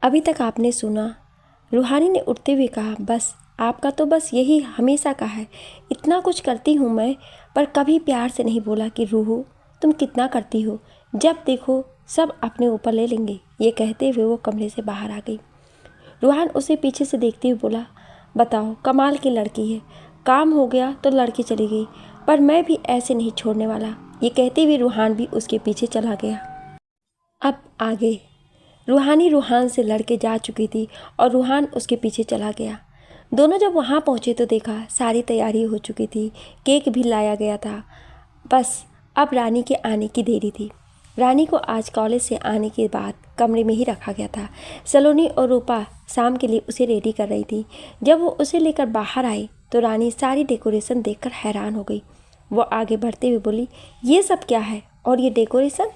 अभी तक आपने सुना। रूहानी ने उठते हुए कहा, बस आपका तो बस यही हमेशा का है। इतना कुछ करती हूँ मैं, पर कभी प्यार से नहीं बोला कि रूहू तुम कितना करती हो, जब देखो सब अपने ऊपर ले लेंगे। ये कहते हुए वो कमरे से बाहर आ गई। रूहान उसे पीछे से देखते हुए बोला, बताओ कमाल की लड़की है, काम हो गया तो लड़की चली गई, पर मैं भी ऐसे नहीं छोड़ने वाला। ये कहते हुए रूहान भी उसके पीछे चला गया। अब आगे रूहानी रूहान से लड़के जा चुकी थी और रूहान उसके पीछे चला गया। दोनों जब वहाँ पहुँचे तो देखा सारी तैयारी हो चुकी थी, केक भी लाया गया था। बस अब रानी के आने की देरी थी। रानी को आज कॉलेज से आने के बाद कमरे में ही रखा गया था। सलोनी और रूपा शाम के लिए उसे रेडी कर रही थी। जब वो उसे लेकर बाहर आई तो रानी सारी डेकोरेशन देखकर हैरान हो गई। वो आगे बढ़ते हुए बोली, ये सब क्या है और ये डेकोरेशन?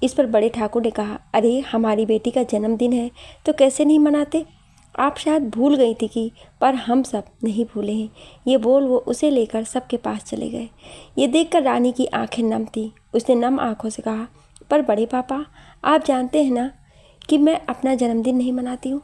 इस पर बड़े ठाकुर ने कहा, अरे हमारी बेटी का जन्मदिन है तो कैसे नहीं मनाते? आप शायद भूल गई थी कि, पर हम सब नहीं भूले हैं। ये बोल वो उसे लेकर सबके पास चले गए। ये देखकर रानी की आंखें नम थी। उसने नम आंखों से कहा, पर बड़े पापा आप जानते हैं ना कि मैं अपना जन्मदिन नहीं मनाती हूँ।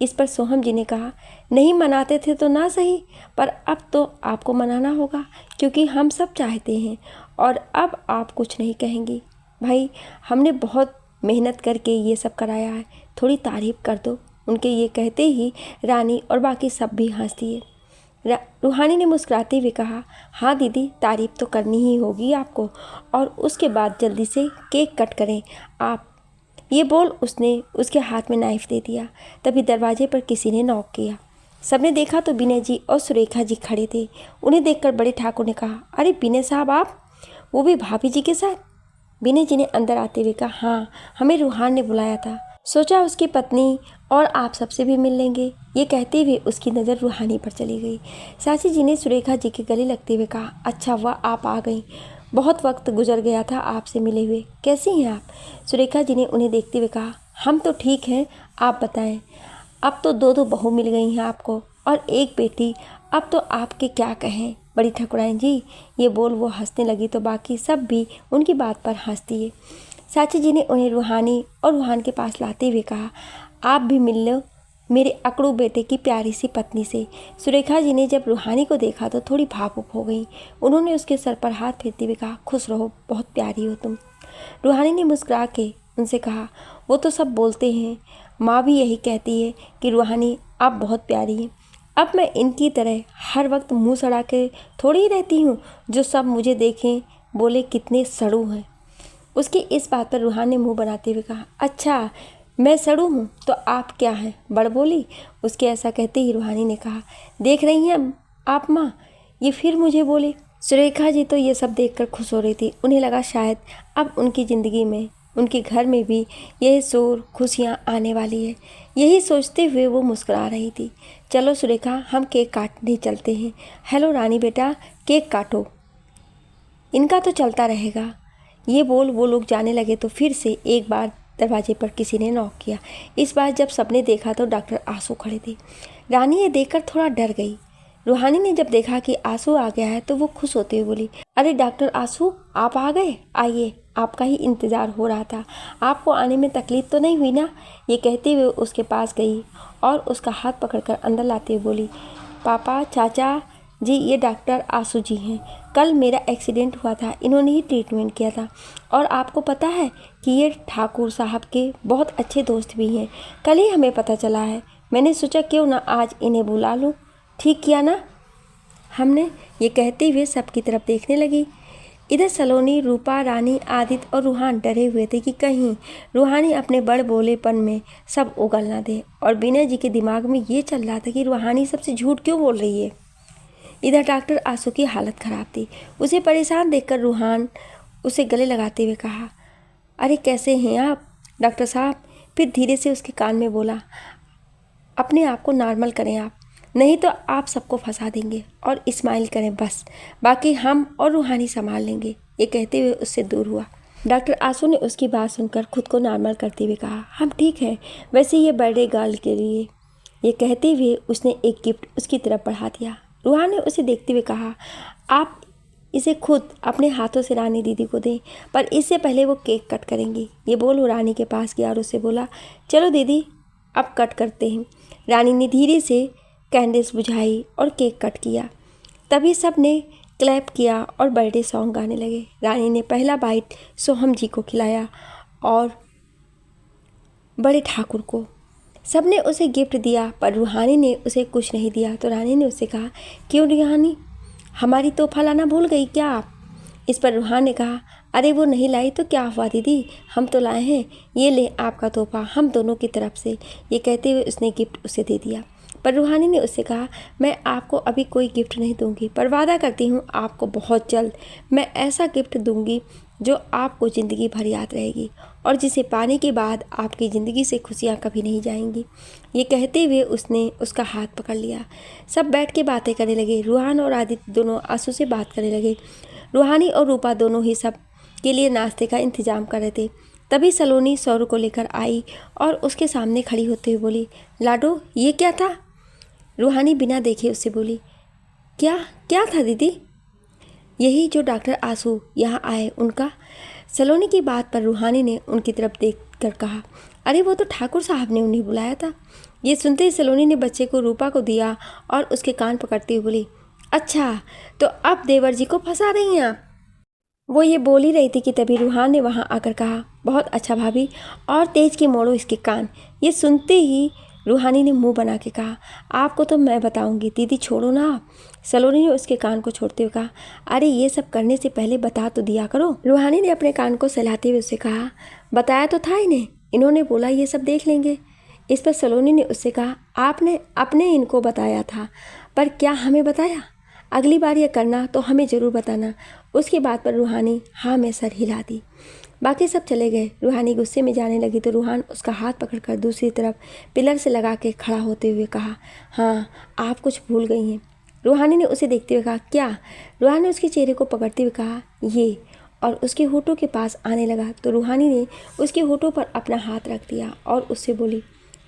इस पर सोहम जी ने कहा, नहीं मनाते थे तो ना सही, पर अब तो आपको मनाना होगा क्योंकि हम सब चाहते हैं और अब आप कुछ नहीं कहेंगी। भाई हमने बहुत मेहनत करके ये सब कराया है, थोड़ी तारीफ़ कर दो। उनके ये कहते ही रानी और बाकी सब भी हंस दिए। रूहानी ने मुस्कुराते हुए कहा, हाँ दीदी तारीफ़ तो करनी ही होगी आपको, और उसके बाद जल्दी से केक कट करें आप। ये बोल उसने उसके हाथ में नाइफ़ दे दिया। तभी दरवाजे पर किसी ने नॉक किया। सबने देखा तो विनय जी और सुरेखा जी खड़े थे। उन्हें देखकर बड़े ठाकुर ने कहा, अरे विनय साहब आप, वो भी भाभी जी के साथ? विनय जी ने अंदर आते हुए कहा, हाँ हमें रूहान ने बुलाया था, सोचा उसकी पत्नी और आप सबसे भी मिल लेंगे। ये कहते हुए उसकी नज़र रूहानी पर चली गई। साची जी ने सुरेखा जी के गले लगते हुए कहा, अच्छा वाह आप आ गई, बहुत वक्त गुजर गया था आपसे मिले हुए, कैसी हैं आप? सुरेखा जी ने उन्हें देखते हुए कहा, हम तो ठीक हैं, आप बताएं। अब तो दो दो बहू मिल गई हैं आपको और एक बेटी, अब तो आपके क्या कहें बड़ी ठाकुराइन जी। ये बोल वो हंसने लगी तो बाकी सब भी उनकी बात पर हंस दिए। साची जी ने उन्हें रूहानी और रूहान के पास लाते हुए कहा, आप भी मिल लो मेरे अकड़ू बेटे की प्यारी सी पत्नी से। सुरेखा जी ने जब रूहानी को देखा तो थोड़ी भावुक हो गई। उन्होंने उसके सर पर हाथ फेरते हुए कहा, खुश रहो, बहुत प्यारी हो तुम। रूहानी ने मुस्कुरा के उनसे कहा, वो तो सब बोलते हैं, माँ भी यही कहती है कि रूहानी आप बहुत प्यारी हैं। अब मैं इनकी तरह हर वक्त मुंह सड़ा के थोड़ी ही रहती हूँ जो सब मुझे देखें बोले कितने सड़ू हैं। उसकी इस बात पर रूहान ने मुंह बनाते हुए कहा, अच्छा मैं सड़ू हूँ तो आप क्या हैं, बड़बोली? उसके ऐसा कहते ही रूहानी ने कहा, देख रही हैं आप माँ, ये फिर मुझे बोले। सुरेखा जी तो ये सब देखकर खुश हो रही थी। उन्हें लगा शायद अब उनकी ज़िंदगी में, उनके घर में भी यही शोर खुशियाँ आने वाली है। यही सोचते हुए वो मुस्कुरा रही थी। चलो सुरेखा हम केक काटने चलते हैं। हेलो रानी बेटा, केक काटो, इनका तो चलता रहेगा। ये बोल वो लोग जाने लगे तो फिर से एक बार दरवाजे पर किसी ने नॉक किया। इस बार जब सबने देखा तो डॉक्टर आंसू खड़े थे। रानी ये देखकर थोड़ा डर गई। रूहानी ने जब देखा कि आंसू आ गया है तो वो खुश होते हुए बोली, अरे डॉक्टर आंसू आप आ गए, आइए, आपका ही इंतज़ार हो रहा था, आपको आने में तकलीफ़ तो नहीं हुई ना? ये कहते हुए उसके पास गई और उसका हाथ पकड़कर अंदर लाते हुए बोली, पापा चाचा जी ये डॉक्टर आंसू जी हैं, कल मेरा एक्सीडेंट हुआ था, इन्होंने ही ट्रीटमेंट किया था। और आपको पता है कि ये ठाकुर साहब के बहुत अच्छे दोस्त भी हैं, कल ही हमें पता चला है। मैंने सोचा क्यों ना आज इन्हें बुला लूँ, ठीक किया ना हमने? ये कहते हुए सबकी तरफ देखने लगी। इधर सलोनी, रूपा, रानी, आदित्य और रूहान डरे हुए थे कि कहीं रूहानी अपने बड़ बोलेपन में सब उगल ना दे। और विनय जी के दिमाग में ये चल रहा था कि रूहानी सबसे झूठ क्यों बोल रही है। इधर डॉक्टर आंसू की हालत ख़राब थी। उसे परेशान देखकर रूहान उसे गले लगाते हुए कहा, अरे कैसे हैं आप डॉक्टर साहब? फिर धीरे से उसके कान में बोला, अपने आप को नॉर्मल करें आप, नहीं तो आप सबको फंसा देंगे, और स्माइल करें बस, बाकी हम और रूहानी संभाल लेंगे। ये कहते हुए उससे दूर हुआ। डॉक्टर आंसू ने उसकी बात सुनकर खुद को नॉर्मल करते हुए कहा, हम ठीक है, वैसे ये बर्थडे गर्ल के लिए। ये कहते हुए उसने एक गिफ्ट उसकी तरफ बढ़ा दिया। रूहान ने उसे देखते हुए कहा, आप इसे खुद अपने हाथों से रानी दीदी को दें, पर इससे पहले वो केक कट करेंगी। ये बोल वो रानी के पास गया और उससे बोला, चलो दीदी अब कट करते हैं। रानी ने धीरे से कैंडल्स बुझाई और केक कट किया। तभी सब ने क्लैप किया और बर्थडे सॉन्ग गाने लगे। रानी ने पहला बाइट सोहम जी को खिलाया और बड़े ठाकुर को। सबने उसे गिफ्ट दिया पर रूहानी ने उसे कुछ नहीं दिया। तो रानी ने उससे कहा, क्यों रूहानी, हमारी तोहफा लाना भूल गई क्या आप? इस पर रूहान ने कहा, अरे वो नहीं लाई तो क्या हुआ दीदी, हम तो लाए हैं, ये ले आपका तोहफा हम दोनों की तरफ से। ये कहते हुए उसने गिफ्ट उसे दे दिया। पर रूहानी ने उससे कहा, मैं आपको अभी कोई गिफ्ट नहीं दूंगी, पर वादा करती हूँ आपको बहुत जल्द मैं ऐसा गिफ्ट दूंगी जो आपको ज़िंदगी भर याद रहेगी और जिसे पाने के बाद आपकी ज़िंदगी से खुशियाँ कभी नहीं जाएंगी। ये कहते हुए उसने उसका हाथ पकड़ लिया। सब बैठ के बातें करने लगे। रूहान और आदित्य दोनों आंसू से बात करने लगे। रूहानी और रूपा दोनों ही सब के लिए नाश्ते का इंतज़ाम कर रहे थे। तभी सलोनी सौरू को लेकर आई और उसके सामने खड़ी होते हुए बोली, लाडो ये क्या था? रूहानी बिना देखे उससे बोली, क्या क्या था दीदी? यही जो डॉक्टर आंसू यहाँ आए उनका। सलोनी की बात पर रूहानी ने उनकी तरफ देख कर कहा, अरे वो तो ठाकुर साहब ने उन्हें बुलाया था। ये सुनते ही सलोनी ने बच्चे को रूपा को दिया और उसके कान पकड़ते हुए बोली, अच्छा तो अब देवर जी को फंसा रही हैं आप? वो ये बोल ही रही थी कि तभी रूहान ने वहाँ आकर कहा, बहुत अच्छा भाभी, और तेज के मोड़ो इसके कान। ये सुनते ही रूहानी ने मुंह बना के कहा, आपको तो मैं बताऊंगी, दीदी छोड़ो ना आप। सलोनी ने उसके कान को छोड़ते हुए कहा, अरे ये सब करने से पहले बता तो दिया करो। रूहानी ने अपने कान को सहलाते हुए उससे कहा, बताया तो था इन्हें, इन्होंने बोला ये सब देख लेंगे। इस पर सलोनी ने उससे कहा, आपने अपने इनको बताया था, पर क्या हमें बताया? अगली बार ये करना तो हमें ज़रूर बताना। उसकी बात पर रूहानी हाँ में सर हिला दी। बाकी सब चले गए। रूहानी गुस्से में जाने लगी तो रूहान उसका हाथ पकड़कर दूसरी तरफ पिलर से लगा के खड़ा होते हुए कहा, हाँ आप कुछ भूल गई हैं। रूहानी ने उसे देखते हुए कहा, क्या? रूहानी ने उसके चेहरे को पकड़ते हुए कहा, ये, और उसके होठों के पास आने लगा तो रूहानी ने उसके होठों पर अपना हाथ रख दिया और उससे बोली,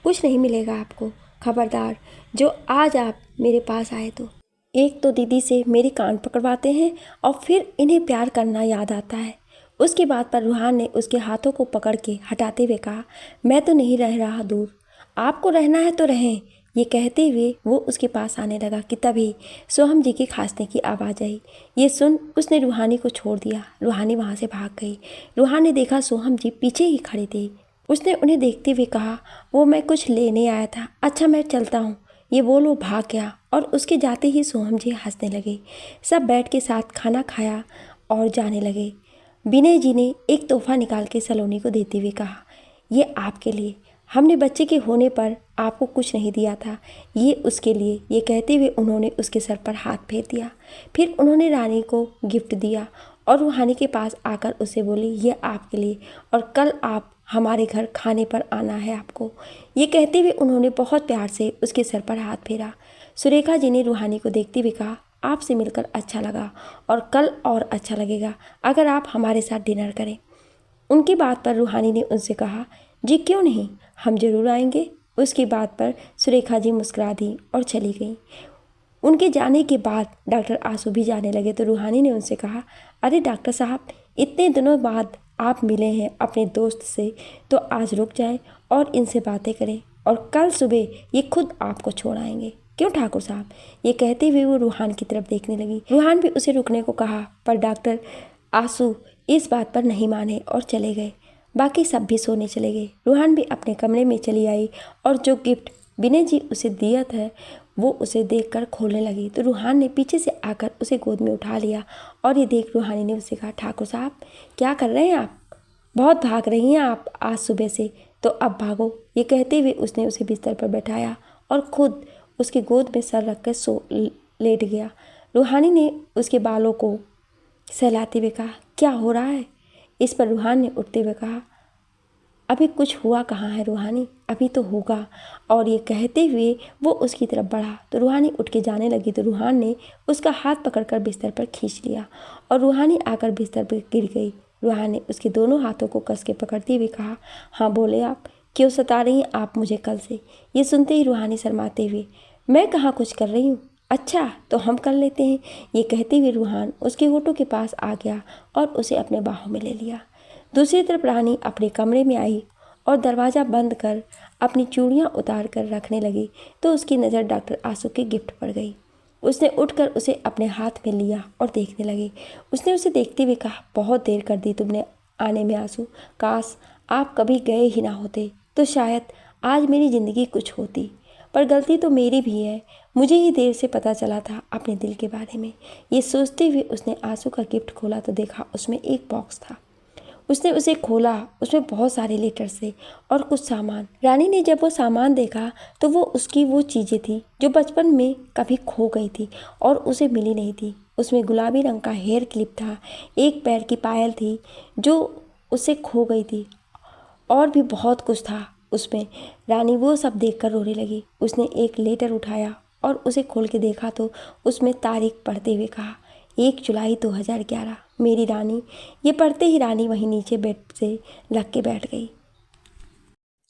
कुछ नहीं मिलेगा आपको, खबरदार जो आज आप मेरे पास आए तो। एक तो दीदी से मेरे कान पकड़वाते हैं और फिर इन्हें प्यार करना याद आता है। उसकी बात पर रूहान ने उसके हाथों को पकड़ के हटाते हुए कहा, मैं तो नहीं रह रहा दूर, आपको रहना है तो रहें। ये कहते हुए वो उसके पास आने लगा कि तभी सोहम जी की खांसने की आवाज़ आई। ये सुन उसने रूहानी को छोड़ दिया। रूहानी वहाँ से भाग गई। रूहान ने देखा सोहम जी पीछे ही खड़े थे। उसने उन्हें देखते हुए कहा, वो मैं कुछ लेने आया था, अच्छा मैं चलता हूँ। ये बोल वो भाग गया और उसके जाते ही सोहम जी हंसने लगे। सब बैठ के साथ खाना खाया और जाने लगे। विनय जी ने एक तोहफा निकाल के सलोनी को देते हुए कहा, ये आपके लिए, हमने बच्चे के होने पर आपको कुछ नहीं दिया था, ये उसके लिए। ये कहते हुए उन्होंने उसके सर पर हाथ फेर दिया। फिर उन्होंने रानी को गिफ्ट दिया और रूहानी के पास आकर उसे बोली, ये आपके लिए और कल आप हमारे घर खाने पर आना है आपको। ये कहते हुए उन्होंने बहुत प्यार से उसके सर पर हाथ फेरा। सुरेखा जी ने रूहानी को देखते हुए कहा, आपसे मिलकर अच्छा लगा और कल और अच्छा लगेगा अगर आप हमारे साथ डिनर करें। उनकी बात पर रूहानी ने उनसे कहा, जी क्यों नहीं, हम जरूर आएंगे। उसकी बात पर सुरेखा जी मुस्कुरा दी और चली गई। उनके जाने के बाद डॉक्टर आंसू भी जाने लगे तो रूहानी ने उनसे कहा, अरे डॉक्टर साहब, इतने दिनों बाद आप मिले हैं अपने दोस्त से, तो आज रुक जाएं और इनसे बातें करें और कल सुबह ये खुद आपको छोड़ आएंगे। क्यों ठाकुर साहब? ये कहते हुए वो रूहान की तरफ देखने लगी। रूहान भी उसे रुकने को कहा पर डॉक्टर आंसू इस बात पर नहीं माने और चले गए। बाकी सब भी सोने चले गए। रूहान भी अपने कमरे में चली आई और जो गिफ्ट विनय जी उसे दिया था वो उसे देखकर खोलने लगी तो रूहान ने पीछे से आकर उसे गोद में उठा लिया और ये देख रूहानी ने उससे कहा, ठाकुर साहब क्या कर रहे हैं आप? बहुत भाग रही हैं आप आज सुबह से, तो अब भागो। ये कहते हुए उसने उसे बिस्तर पर बैठाया और खुद उसकी गोद में सर रख कर लेट गया। रूहानी ने उसके बालों को सहलाते हुए कहा, क्या हो रहा है? इस पर रूहान ने उठते हुए कहा, अभी कुछ हुआ कहाँ है रूहानी, अभी तो होगा। और ये कहते हुए वो उसकी तरफ बढ़ा तो रूहानी उठ के जाने लगी तो रूहान ने उसका हाथ पकड़कर बिस्तर पर खींच लिया और रूहानी आकर बिस्तर पर गिर गई। रूहान ने उसके दोनों हाथों को कस के पकड़ते हुए कहा, हाँ बोले आप, क्यों सता रही हैं आप मुझे कल से? ये सुनते ही रूहानी शर्माते हुए, मैं कहाँ कुछ कर रही हूँ, अच्छा तो हम कर लेते हैं। ये कहते हुए रूहान उसके होठों के पास आ गया और उसे अपने बाहों में ले लिया। दूसरी तरफ रानी अपने कमरे में आई और दरवाज़ा बंद कर अपनी चूड़ियाँ उतार कर रखने लगी तो उसकी नज़र डॉक्टर आंसू के गिफ्ट पर गई। उसने उठकर उसे अपने हाथ में लिया और देखने लगी। उसने उसे देखते हुए कहा, बहुत देर कर दी तुमने आने में आंसू। काश आप कभी गए ही ना होते तो शायद आज मेरी ज़िंदगी कुछ होती, पर गलती तो मेरी भी है। मुझे ही देर से पता चला था अपने दिल के बारे में। ये सोचते हुए उसने आंसू का गिफ्ट खोला तो देखा उसमें एक बॉक्स था। उसने उसे खोला, उसमें बहुत सारे लेटर्स थे और कुछ सामान। रानी ने जब वो सामान देखा तो वो उसकी वो चीज़ें थी जो बचपन में कभी खो गई थी और उसे मिली नहीं थी। उसमें गुलाबी रंग का हेयर क्लिप था, एक पैर की पायल थी जो उसे खो गई थी, और भी बहुत कुछ था उसमें। रानी वो सब देखकर रोने लगी। उसने एक लेटर उठाया और उसे खोल के देखा तो उसमें तारीख पढ़ते हुए कहा, 1 जुलाई 2011। मेरी रानी। ये पढ़ते ही रानी वहीं नीचे बेड से लग के बैठ गई।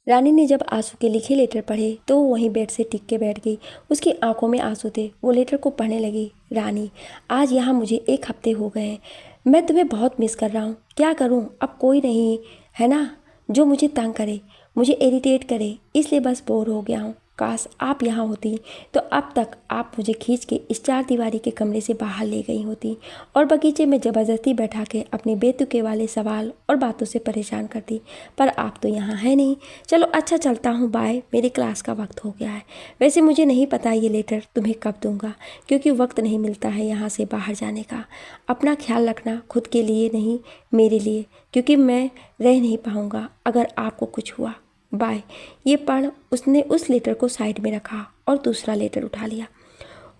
रानी ने जब आंसू के लिखे लेटर पढ़े तो वो वहीं बेड से टिक के बैठ गई। उसकी आंखों में आंसू थे। वो लेटर को पढ़ने लगी। रानी, आज यहाँ मुझे 1 हफ्ते हो गए हैं। मैं तुम्हें बहुत मिस कर रहा हूँ। क्या करूँ, अब कोई नहीं है ना जो मुझे तंग करे, मुझे इरिटेट करे, इसलिए बस बोर हो गया हूँ। काश आप यहाँ होती तो अब तक आप मुझे खींच के इस 4 दीवारी के कमरे से बाहर ले गई होती और बगीचे में ज़बरदस्ती बैठा के अपने बेतुके वाले सवाल और बातों से परेशान करती, पर आप तो यहाँ है नहीं। चलो अच्छा, चलता हूँ, बाय, मेरी क्लास का वक्त हो गया है। वैसे मुझे नहीं पता ये लेटर तुम्हें कब दूंगा, क्योंकि वक्त नहीं मिलता है यहाँ से बाहर जाने का। अपना ख्याल रखना, खुद के लिए नहीं, मेरे लिए, क्योंकि मैं रह नहीं पाऊँगा अगर आपको कुछ हुआ। बाय। ये पढ़ उसने उस लेटर को साइड में रखा और दूसरा लेटर उठा लिया।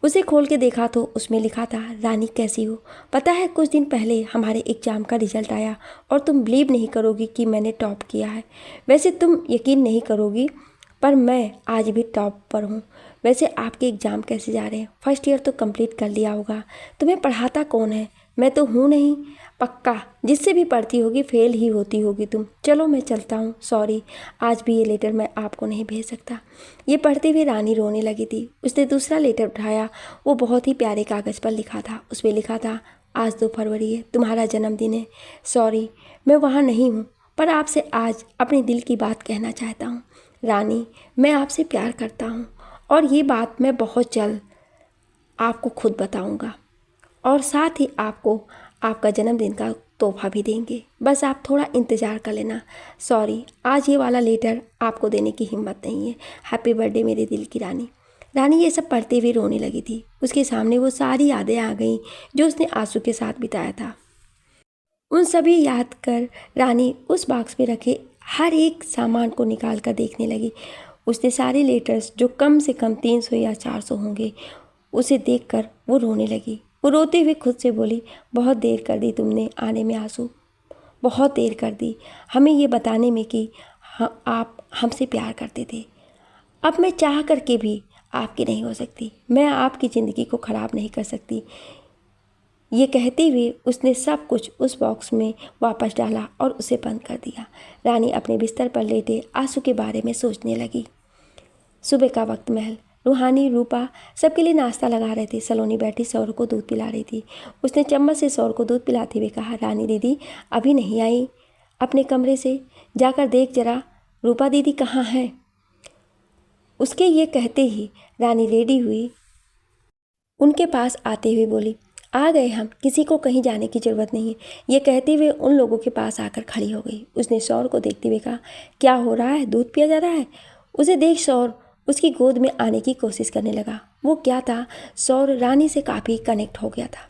उसे खोल के देखा तो उसमें लिखा था, रानी कैसी हो? पता है कुछ दिन पहले हमारे एग्ज़ाम का रिजल्ट आया और तुम बिलीव नहीं करोगी कि मैंने टॉप किया है। वैसे तुम यकीन नहीं करोगी पर मैं आज भी टॉप पर हूँ। वैसे आपके एग्ज़ाम कैसे जा रहे हैं? फर्स्ट ईयर तो कंप्लीट कर लिया होगा। तुम्हें पढ़ाता कौन है? मैं तो हूँ नहीं। पक्का जिससे भी पढ़ती होगी फेल ही होती होगी तुम। चलो मैं चलता हूँ, सॉरी, आज भी ये लेटर मैं आपको नहीं भेज सकता। ये पढ़ते हुए रानी रोने लगी थी। उसने दूसरा लेटर उठाया। वो बहुत ही प्यारे कागज़ पर लिखा था। उसमें लिखा था, आज 2 फरवरी है, तुम्हारा जन्मदिन है। सॉरी मैं वहाँ नहीं हूँ, पर आपसे आज अपने दिल की बात कहना चाहता हूँ। रानी, मैं आपसे प्यार करता हूँ और ये बात मैं बहुत जल्द आपको खुद बताऊँगा और साथ ही आपको आपका जन्मदिन का तोहफा भी देंगे। बस आप थोड़ा इंतज़ार कर लेना। सॉरी, आज ये वाला लेटर आपको देने की हिम्मत नहीं है। हैप्पी बर्थडे मेरे दिल की रानी। रानी ये सब पढ़ते हुए रोने लगी थी। उसके सामने वो सारी यादें आ गईं जो उसने आंसू के साथ बिताया था। उन सभी याद कर रानी उस बॉक्स में रखे हर एक सामान को निकाल कर देखने लगी। उसने सारे लेटर्स जो कम से कम 300 या 400 होंगे उसे देखकर वो रोने लगी। वो रोते हुए खुद से बोली, बहुत देर कर दी तुमने आने में आंसू, बहुत देर कर दी हमें ये बताने में कि आप हमसे प्यार करते थे। अब मैं चाह करके भी आपकी नहीं हो सकती। मैं आपकी ज़िंदगी को ख़राब नहीं कर सकती। ये कहते हुए उसने सब कुछ उस बॉक्स में वापस डाला और उसे बंद कर दिया। रानी अपने बिस्तर पर लेटे आंसू के बारे में सोचने लगी। सुबह का वक्त महल। रूहानी, रूपा सबके लिए नाश्ता लगा रहे थे। सलोनी बैठी सौर को दूध पिला रही थी। उसने चम्मच से सौर को दूध पिलाते हुए कहा, रानी दीदी अभी नहीं आई अपने कमरे से, जाकर देख जरा रूपा दीदी कहाँ हैं। उसके ये कहते ही रानी रेडी हुई, उनके पास आते हुए बोली, आ गए हम, किसी को कहीं जाने की ज़रूरत नहीं है। ये कहते हुए उन लोगों के पास आकर खड़ी हो गई। उसने सौर को देखते हुए कहा, क्या हो रहा है, दूध पिया जा रहा है? उसे देख सौर उसकी गोद में आने की कोशिश करने लगा। वो क्या था, सौर रानी से काफ़ी कनेक्ट हो गया था।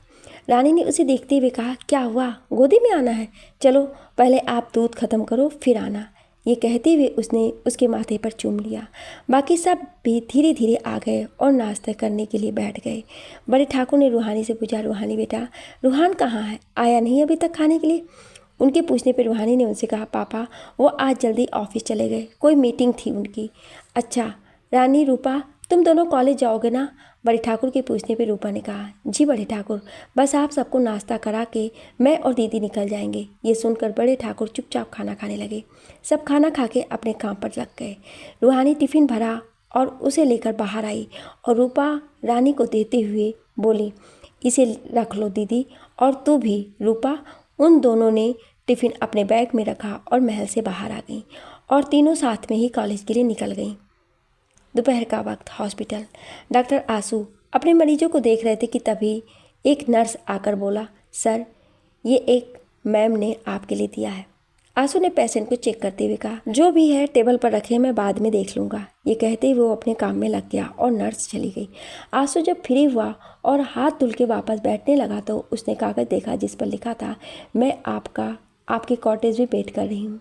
रानी ने उसे देखते हुए कहा, क्या हुआ, गोदी में आना है? चलो पहले आप दूध ख़त्म करो फिर आना। ये कहते हुए उसने उसके माथे पर चूम लिया। बाकी सब भी धीरे धीरे आ गए और नाश्ता करने के लिए बैठ गए। बड़े ठाकुर ने रूहानी से पूछा, रूहानी बेटा, रूहान कहाँ है, आया नहीं अभी तक खाने के लिए? उनके पूछने पर रूहानी ने उनसे कहा, पापा वो आज जल्दी ऑफिस चले गए, कोई मीटिंग थी उनकी। अच्छा रानी, रूपा तुम दोनों कॉलेज जाओगे ना? बड़े ठाकुर के पूछने पर रूपा ने कहा, जी बड़े ठाकुर, बस आप सबको नाश्ता करा के मैं और दीदी निकल जाएंगे। ये सुनकर बड़े ठाकुर चुपचाप खाना खाने लगे। सब खाना खा के अपने काम पर लग गए। रूहानी टिफ़िन भरा और उसे लेकर बाहर आई और रूपा रानी को देते हुए बोली, इसे रख लो दीदी, और तू भी रूपा। उन दोनों ने टिफ़िन अपने बैग में रखा और महल से बाहर आ गई और तीनों साथ में ही कॉलेज के लिए निकल गईं। दोपहर का वक्त, हॉस्पिटल। डॉक्टर आंसू अपने मरीजों को देख रहे थे कि तभी एक नर्स आकर बोला, सर ये एक मैम ने आपके लिए दिया है। आंसू ने पेशेंट को चेक करते हुए कहा, जो भी है टेबल पर रखे, मैं बाद में देख लूँगा। ये कहते ही वो अपने काम में लग गया और नर्स चली गई। आंसू जब फ्री हुआ और हाथ धुल के वापस बैठने लगा तो उसने कागज़ देखा जिस पर लिखा था, मैं आपके कॉटेज में वेट कर रही हूँ,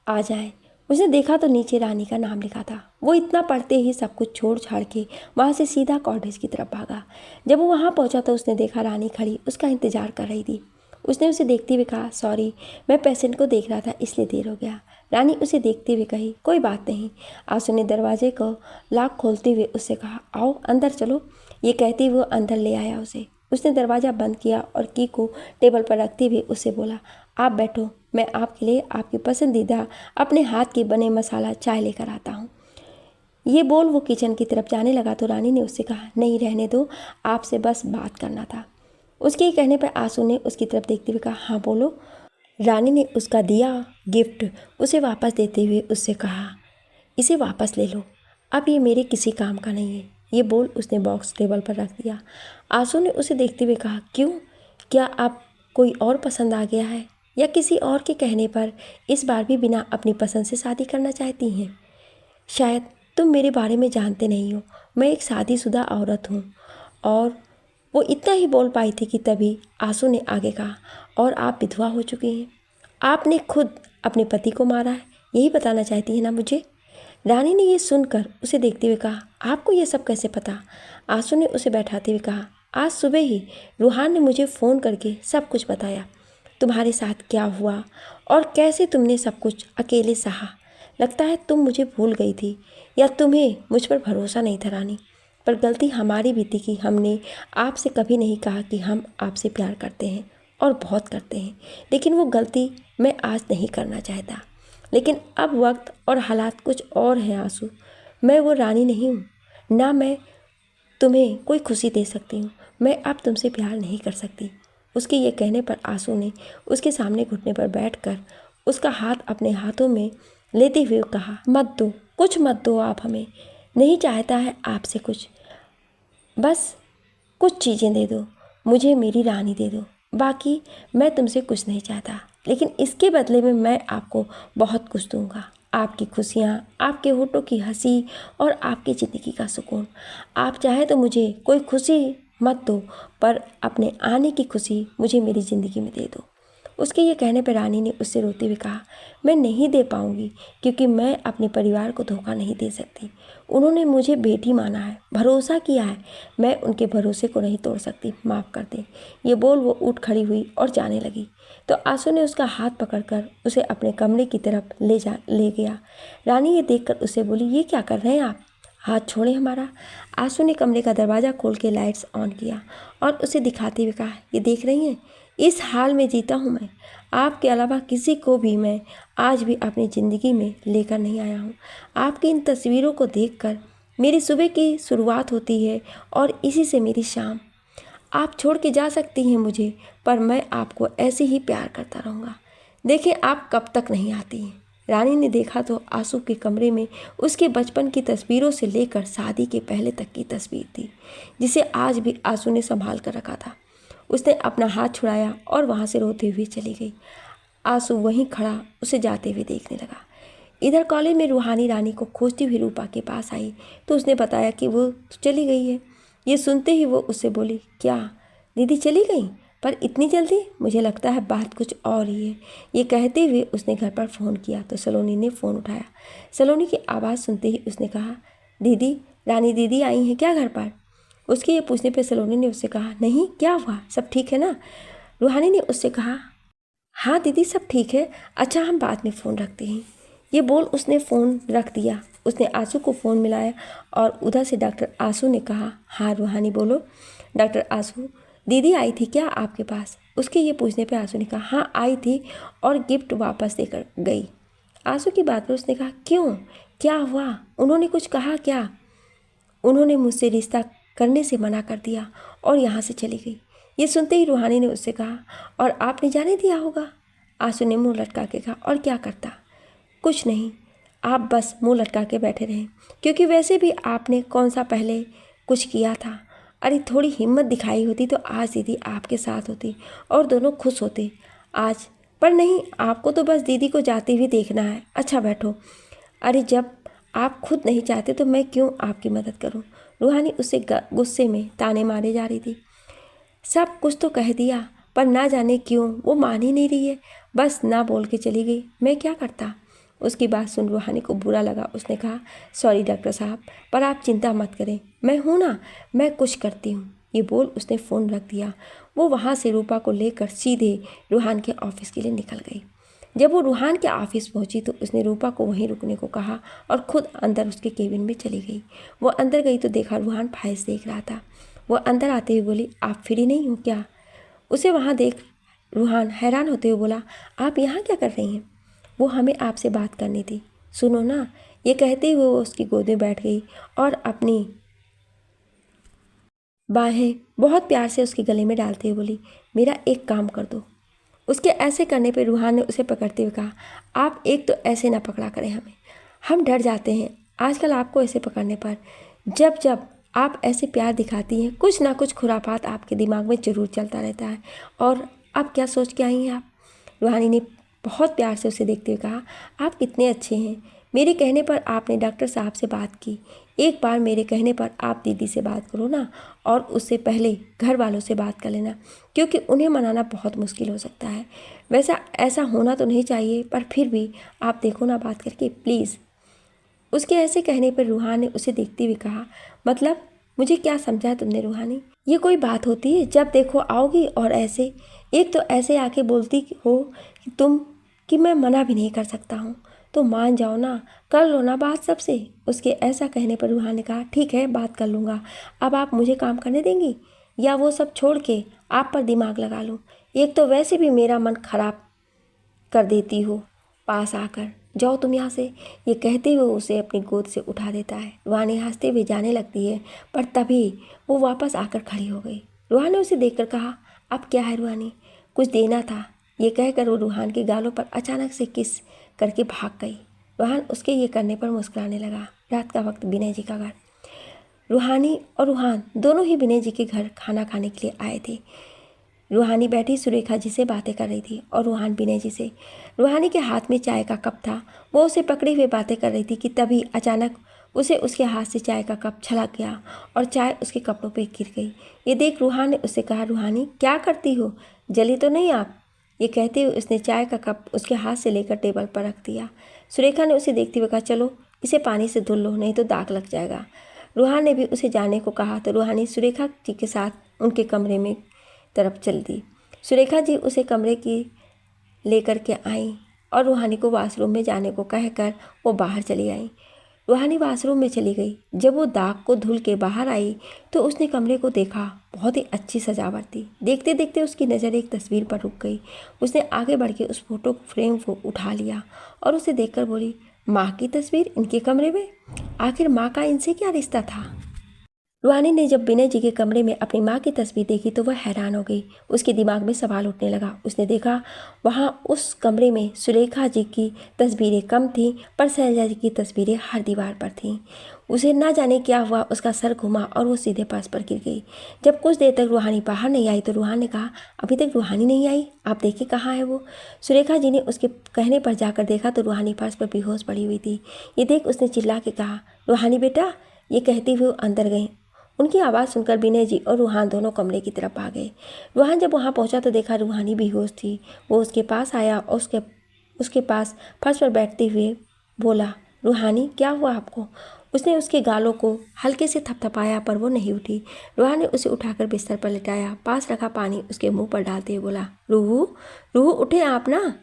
आ जाएं। उसने देखा तो नीचे रानी का नाम लिखा था। वो इतना पढ़ते ही सब कुछ छोड़ छाड़ के वहाँ से सीधा कॉटेज की तरफ भागा। जब वो वहाँ पहुँचा तो उसने देखा रानी खड़ी उसका इंतज़ार कर रही थी। उसने उसे देखते हुए कहा, सॉरी मैं पेशेंट को देख रहा था इसलिए देर हो गया। रानी उसे देखते हुए कही, कोई बात नहीं। आंसू ने दरवाजे को लॉक खोलते हुए उससे कहा, आओ अंदर चलो। ये कहते हुए वो अंदर ले आया उसे। उसने दरवाज़ा बंद किया और की को टेबल पर रखते हुए उससे बोला, आप बैठो, मैं आपके लिए आपकी पसंदीदा अपने हाथ के बने मसाला चाय लेकर आता हूँ। ये बोल वो किचन की तरफ जाने लगा तो रानी ने उससे कहा, नहीं रहने दो, आपसे बस बात करना था। उसके कहने पर आंसू ने उसकी तरफ देखते हुए कहा, हाँ बोलो। रानी ने उसका दिया गिफ्ट उसे वापस देते हुए उससे कहा, इसे वापस ले लो, अब ये मेरे किसी काम का नहीं है। ये बोल उसने बॉक्स टेबल पर रख दिया। आंसू ने उसे देखते हुए कहा, क्यों, क्या आप कोई और पसंद आ गया है या किसी और के कहने पर इस बार भी बिना अपनी पसंद से शादी करना चाहती हैं? शायद तुम मेरे बारे में जानते नहीं हो, मैं एक शादीशुदा औरत हूँ। और वो इतना ही बोल पाई थी कि तभी आंसू ने आगे कहा, और आप विधवा हो चुकी हैं, आपने खुद अपने पति को मारा है, यही बताना चाहती है ना मुझे? रानी ने ये सुनकर उसे देखते हुए कहा, आपको ये सब कैसे पता? आंसू ने उसे बैठाते हुए कहा, आज सुबह ही रूहान ने मुझे फ़ोन करके सब कुछ बताया, तुम्हारे साथ क्या हुआ और कैसे तुमने सब कुछ अकेले सहा। लगता है तुम मुझे भूल गई थी या तुम्हें मुझ पर भरोसा नहीं था रानी, पर गलती हमारी भी थी कि हमने आपसे कभी नहीं कहा कि हम आपसे प्यार करते हैं और बहुत करते हैं। लेकिन वो गलती मैं आज नहीं करना चाहता। लेकिन अब वक्त और हालात कुछ और हैं आंसू, मैं वो रानी नहीं हूँ, ना मैं तुम्हें कोई खुशी दे सकती हूँ, मैं अब तुमसे प्यार नहीं कर सकती। उसके ये कहने पर आंसू ने उसके सामने घुटने पर बैठकर उसका हाथ अपने हाथों में लेते हुए कहा, मत दो, कुछ मत दो, आप हमें नहीं चाहता है आपसे कुछ, बस कुछ चीज़ें दे दो, मुझे मेरी रानी दे दो, बाकी मैं तुमसे कुछ नहीं चाहता। लेकिन इसके बदले में मैं आपको बहुत कुछ दूंगा, आपकी खुशियाँ, आपके होठों की हंसी और आपकी ज़िंदगी का सुकून। आप चाहें तो मुझे कोई खुशी मत दो, पर अपने आने की खुशी मुझे मेरी ज़िंदगी में दे दो। उसके ये कहने पर रानी ने उससे रोते हुए कहा, मैं नहीं दे पाऊंगी, क्योंकि मैं अपने परिवार को धोखा नहीं दे सकती। उन्होंने मुझे बेटी माना है, भरोसा किया है, मैं उनके भरोसे को नहीं तोड़ सकती, माफ़ कर दें। ये बोल वो उठ खड़ी हुई और जाने लगी तो आंसू ने उसका हाथ पकड़कर उसे अपने कमरे की तरफ ले गया। रानी ये देखकर उसे बोली, ये क्या कर रहे हैं आप, हाथ छोड़े हमारा। आंसू ने कमरे का दरवाज़ा खोल के लाइट्स ऑन किया और उसे दिखाते हुए कहा, ये देख रही हैं, इस हाल में जीता हूँ मैं, आपके अलावा किसी को भी मैं आज भी अपनी ज़िंदगी में लेकर नहीं आया हूँ। आपकी इन तस्वीरों को देखकर मेरी सुबह की शुरुआत होती है और इसी से मेरी शाम। आप छोड़ के जा सकती हैं मुझे, पर मैं आपको ऐसे ही प्यार करता रहूँगा। देखें आप कब तक नहीं आती हैं। रानी ने देखा तो आंसू के कमरे में उसके बचपन की तस्वीरों से लेकर शादी के पहले तक की तस्वीर थी, जिसे आज भी आंसू ने संभाल कर रखा था। उसने अपना हाथ छुड़ाया और वहाँ से रोते हुए चली गई। आंसू वहीं खड़ा उसे जाते हुए देखने लगा। इधर कॉलेज में रूहानी रानी को खोजती हुई रूपा के पास आई तो उसने बताया कि वो चली गई है। ये सुनते ही वो उससे बोली, क्या दीदी चली गई, पर इतनी जल्दी? मुझे लगता है बात कुछ और ही है। ये कहते हुए उसने घर पर फ़ोन किया तो सलोनी ने फ़ोन उठाया। सलोनी की आवाज़ सुनते ही उसने कहा, दीदी, रानी दीदी आई हैं क्या घर पर? उसके ये पूछने पर सलोनी ने उससे कहा, नहीं, क्या हुआ, सब ठीक है ना? रूहानी ने उससे कहा, हाँ दीदी सब ठीक है, अच्छा हम बाद में फ़ोन रखते हैं। ये बोल उसने फ़ोन रख दिया। उसने आंसू को फ़ोन मिलाया और उधर से डॉक्टर आंसू ने कहा, हाँ रूहानी बोलो। डॉक्टर आंसू, दीदी आई थी क्या आपके पास? उसके ये पूछने पे आंसू ने कहा, हाँ आई थी और गिफ्ट वापस देकर गई। आंसू की बात पर उसने कहा, क्यों, क्या हुआ, उन्होंने कुछ कहा क्या? उन्होंने मुझसे रिश्ता करने से मना कर दिया और यहाँ से चली गई। ये सुनते ही रूहानी ने उससे कहा, और आपने जाने दिया होगा? आंसू ने मुँह लटका के कहा, और क्या करता, कुछ नहीं, आप बस मुंह लटका के बैठे रहें, क्योंकि वैसे भी आपने कौन सा पहले कुछ किया था। अरे थोड़ी हिम्मत दिखाई होती तो आज दीदी आपके साथ होती और दोनों खुश होते आज। पर नहीं, आपको तो बस दीदी को जाते हुए देखना है। अच्छा बैठो। अरे जब आप खुद नहीं चाहते तो मैं क्यों आपकी मदद करूं? रूहानी उससे गुस्से में ताने मारे जा रही थी। सब कुछ तो कह दिया, पर ना जाने क्यों वो मान ही नहीं रही है, बस ना बोल के चली गई। मैं क्या करता? उसकी बात सुन रूहानी को बुरा लगा। उसने कहा, सॉरी डॉक्टर साहब, पर आप चिंता मत करें, मैं हूँ ना, मैं कुछ करती हूँ। ये बोल उसने फ़ोन रख दिया। वो वहाँ से रूपा को लेकर सीधे रूहान के ऑफिस के लिए निकल गई। जब वो रूहान के ऑफिस पहुंची तो उसने रूपा को वहीं रुकने को कहा और खुद अंदर उसके केबिन में चली गई। वो अंदर गई तो देखा रूहान फाइल्स देख रहा था। वो अंदर आते हुए बोली, आप फ्री नहीं हो क्या? उसे वहाँ देख रूहान हैरान होते हुए बोला, आप यहाँ क्या कर रही हैं? वो हमें आपसे बात करनी थी। सुनो ना, ये कहते हुए वो उसकी गोद में बैठ गई और अपनी बाहें बहुत प्यार से उसके गले में डालते हुए बोली, मेरा एक काम कर दो। उसके ऐसे करने पर रूहान ने उसे पकड़ते हुए कहा, आप एक तो ऐसे ना पकड़ा करें हमें, हम डर जाते हैं आजकल आपको ऐसे पकड़ने पर। जब जब आप ऐसे प्यार दिखाती हैं, कुछ ना कुछ खुरापात आपके दिमाग में ज़रूर चलता रहता है। और अब क्या सोच के आई हैं आप? रूहानी ने बहुत प्यार से उसे देखते हुए कहा, आप कितने अच्छे हैं। मेरे कहने पर आपने डॉक्टर साहब से बात की, एक बार मेरे कहने पर आप दीदी से बात करो ना, और उससे पहले घर वालों से बात कर लेना, क्योंकि उन्हें मनाना बहुत मुश्किल हो सकता है। वैसा ऐसा होना तो नहीं चाहिए, पर फिर भी आप देखो ना बात करके प्लीज़। उसके ऐसे कहने पर रूहान ने उसे देखते हुए कहा, मतलब मुझे क्या समझा तुमने रूहानी? ये कोई बात होती है? जब देखो आओगी और ऐसे, एक तो ऐसे आके बोलती हो कि तुम कि मैं मना भी नहीं कर सकता हूँ, तो मान जाओ ना, कर लो ना बात सबसे। उसके ऐसा कहने पर रूहान ने कहा, ठीक है बात कर लूँगा, अब आप मुझे काम करने देंगी या वो सब छोड़ के आप पर दिमाग लगा लूँ? एक तो वैसे भी मेरा मन खराब कर देती हो पास आकर, जाओ तुम यहाँ से। ये कहते हुए उसे अपनी गोद से उठा देता है। रूहानी हंसते हुए जाने लगती है, पर तभी वो वापस आकर खड़ी हो गई। रूहान ने उसे देखकर कहा, अब क्या है रूहानी, कुछ देना था? ये कहकर वो रूहान के गालों पर अचानक से किस करके भाग गई। रूहान उसके ये करने पर मुस्कुराने लगा। रात का वक्त विनय जी का घर। रूहानी और रूहान दोनों ही विनय जी के घर खाना खाने के लिए आए थे। रूहानी बैठी सुरेखा जी से बातें कर रही थी और रूहान विनय जी से। रूहानी के हाथ में चाय का कप था, वो उसे पकड़े हुए बातें कर रही थी कि तभी अचानक उसे उसके हाथ से चाय का कप छलक गया और चाय उसके कपड़ों पे गिर गई। ये देख रूहान ने उससे कहा, रूहानी क्या करती हो, जली तो नहीं आप? ये कहते हुए उसने चाय का कप उसके हाथ से लेकर टेबल पर रख दिया। सुरेखा ने उसे देखते हुए कहा, चलो इसे पानी से धुल लो, नहीं तो दाग लग जाएगा। रूहान ने भी उसे जाने को कहा तो रूहानी सुरेखा जी के साथ उनके कमरे में तरफ चल दी। सुरेखा जी उसे कमरे की लेकर के आई और रूहानी को वॉशरूम में जाने को कहकर वो बाहर चली आई। रूहानी वॉशरूम में चली गई। जब वो दाग को धुल के बाहर आई तो उसने कमरे को देखा, बहुत ही अच्छी सजावट थी। देखते देखते उसकी नज़र एक तस्वीर पर रुक गई। उसने आगे बढ़ के उस फोटो फ्रेम को उठा लिया और उसे देखकर बोली, माँ की तस्वीर इनके कमरे में? आखिर माँ का इनसे क्या रिश्ता था? रूहानी ने जब विनय जी के कमरे में अपनी माँ की तस्वीर देखी तो वह हैरान हो गई। उसके दिमाग में सवाल उठने लगा। उसने देखा वहाँ उस कमरे में सुरेखा जी की तस्वीरें कम थीं, पर शैलजा जी की तस्वीरें हर दीवार पर थीं। उसे ना जाने क्या हुआ, उसका सर घुमा और वो सीधे फर्श पर गिर गई। जब कुछ देर तक रूहानी बाहर नहीं आई तो रूहान ने कहा, अभी तक रूहानी नहीं आई, आप देखिए कहाँ है वो। सुरेखा जी ने उसके कहने पर जाकर देखा तो रूहानी फर्श पर बेहोश पड़ी हुई थी। ये देख उसने चिल्ला के कहा, रूहानी बेटा। ये कहते हुए अंदर गई। उनकी आवाज़ सुनकर विनय जी और रूहान दोनों कमरे की तरफ आ गए। रूहान जब वहां पहुंचा तो देखा रूहानी बेहोश थी। वो उसके पास आया और उसके पास फर्श पर बैठते हुए बोला, रूहानी क्या हुआ आपको? उसने उसके गालों को हल्के से थपथपाया पर वो नहीं उठी। रूहान ने उसे उठाकर बिस्तर पर लिटाया, पास रखा पानी उसके मुंह पर डालते हुए बोला, रूहू रूहू उठे आप ना।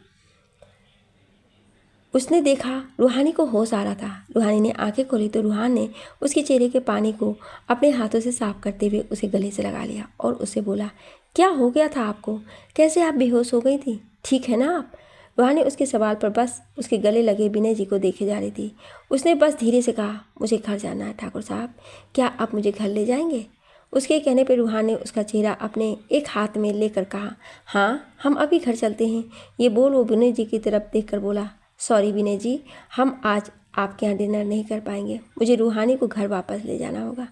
उसने देखा रूहानी को होश आ रहा था। रूहानी ने आंखें खोली तो रूहान ने उसके चेहरे के पानी को अपने हाथों से साफ करते हुए उसे गले से लगा लिया और उससे बोला, क्या हो गया था आपको? कैसे आप बेहोश हो गई थी? ठीक है ना आप? रूहान ने उसके सवाल पर बस उसके गले लगे विनय जी को देखे जा रही थी। उसने बस धीरे से कहा, मुझे घर जाना है ठाकुर साहब, क्या आप मुझे घर ले जाएंगे? उसके कहने पर रूहान ने उसका चेहरा अपने एक हाथ में लेकर कहा, हाँ हम अभी घर चलते हैं। ये बोल वो विनय जी की तरफ देख कर बोला, सॉरी विनय जी, हम आज आपके यहाँ डिनर नहीं कर पाएंगे, मुझे रूहानी को घर वापस ले जाना होगा।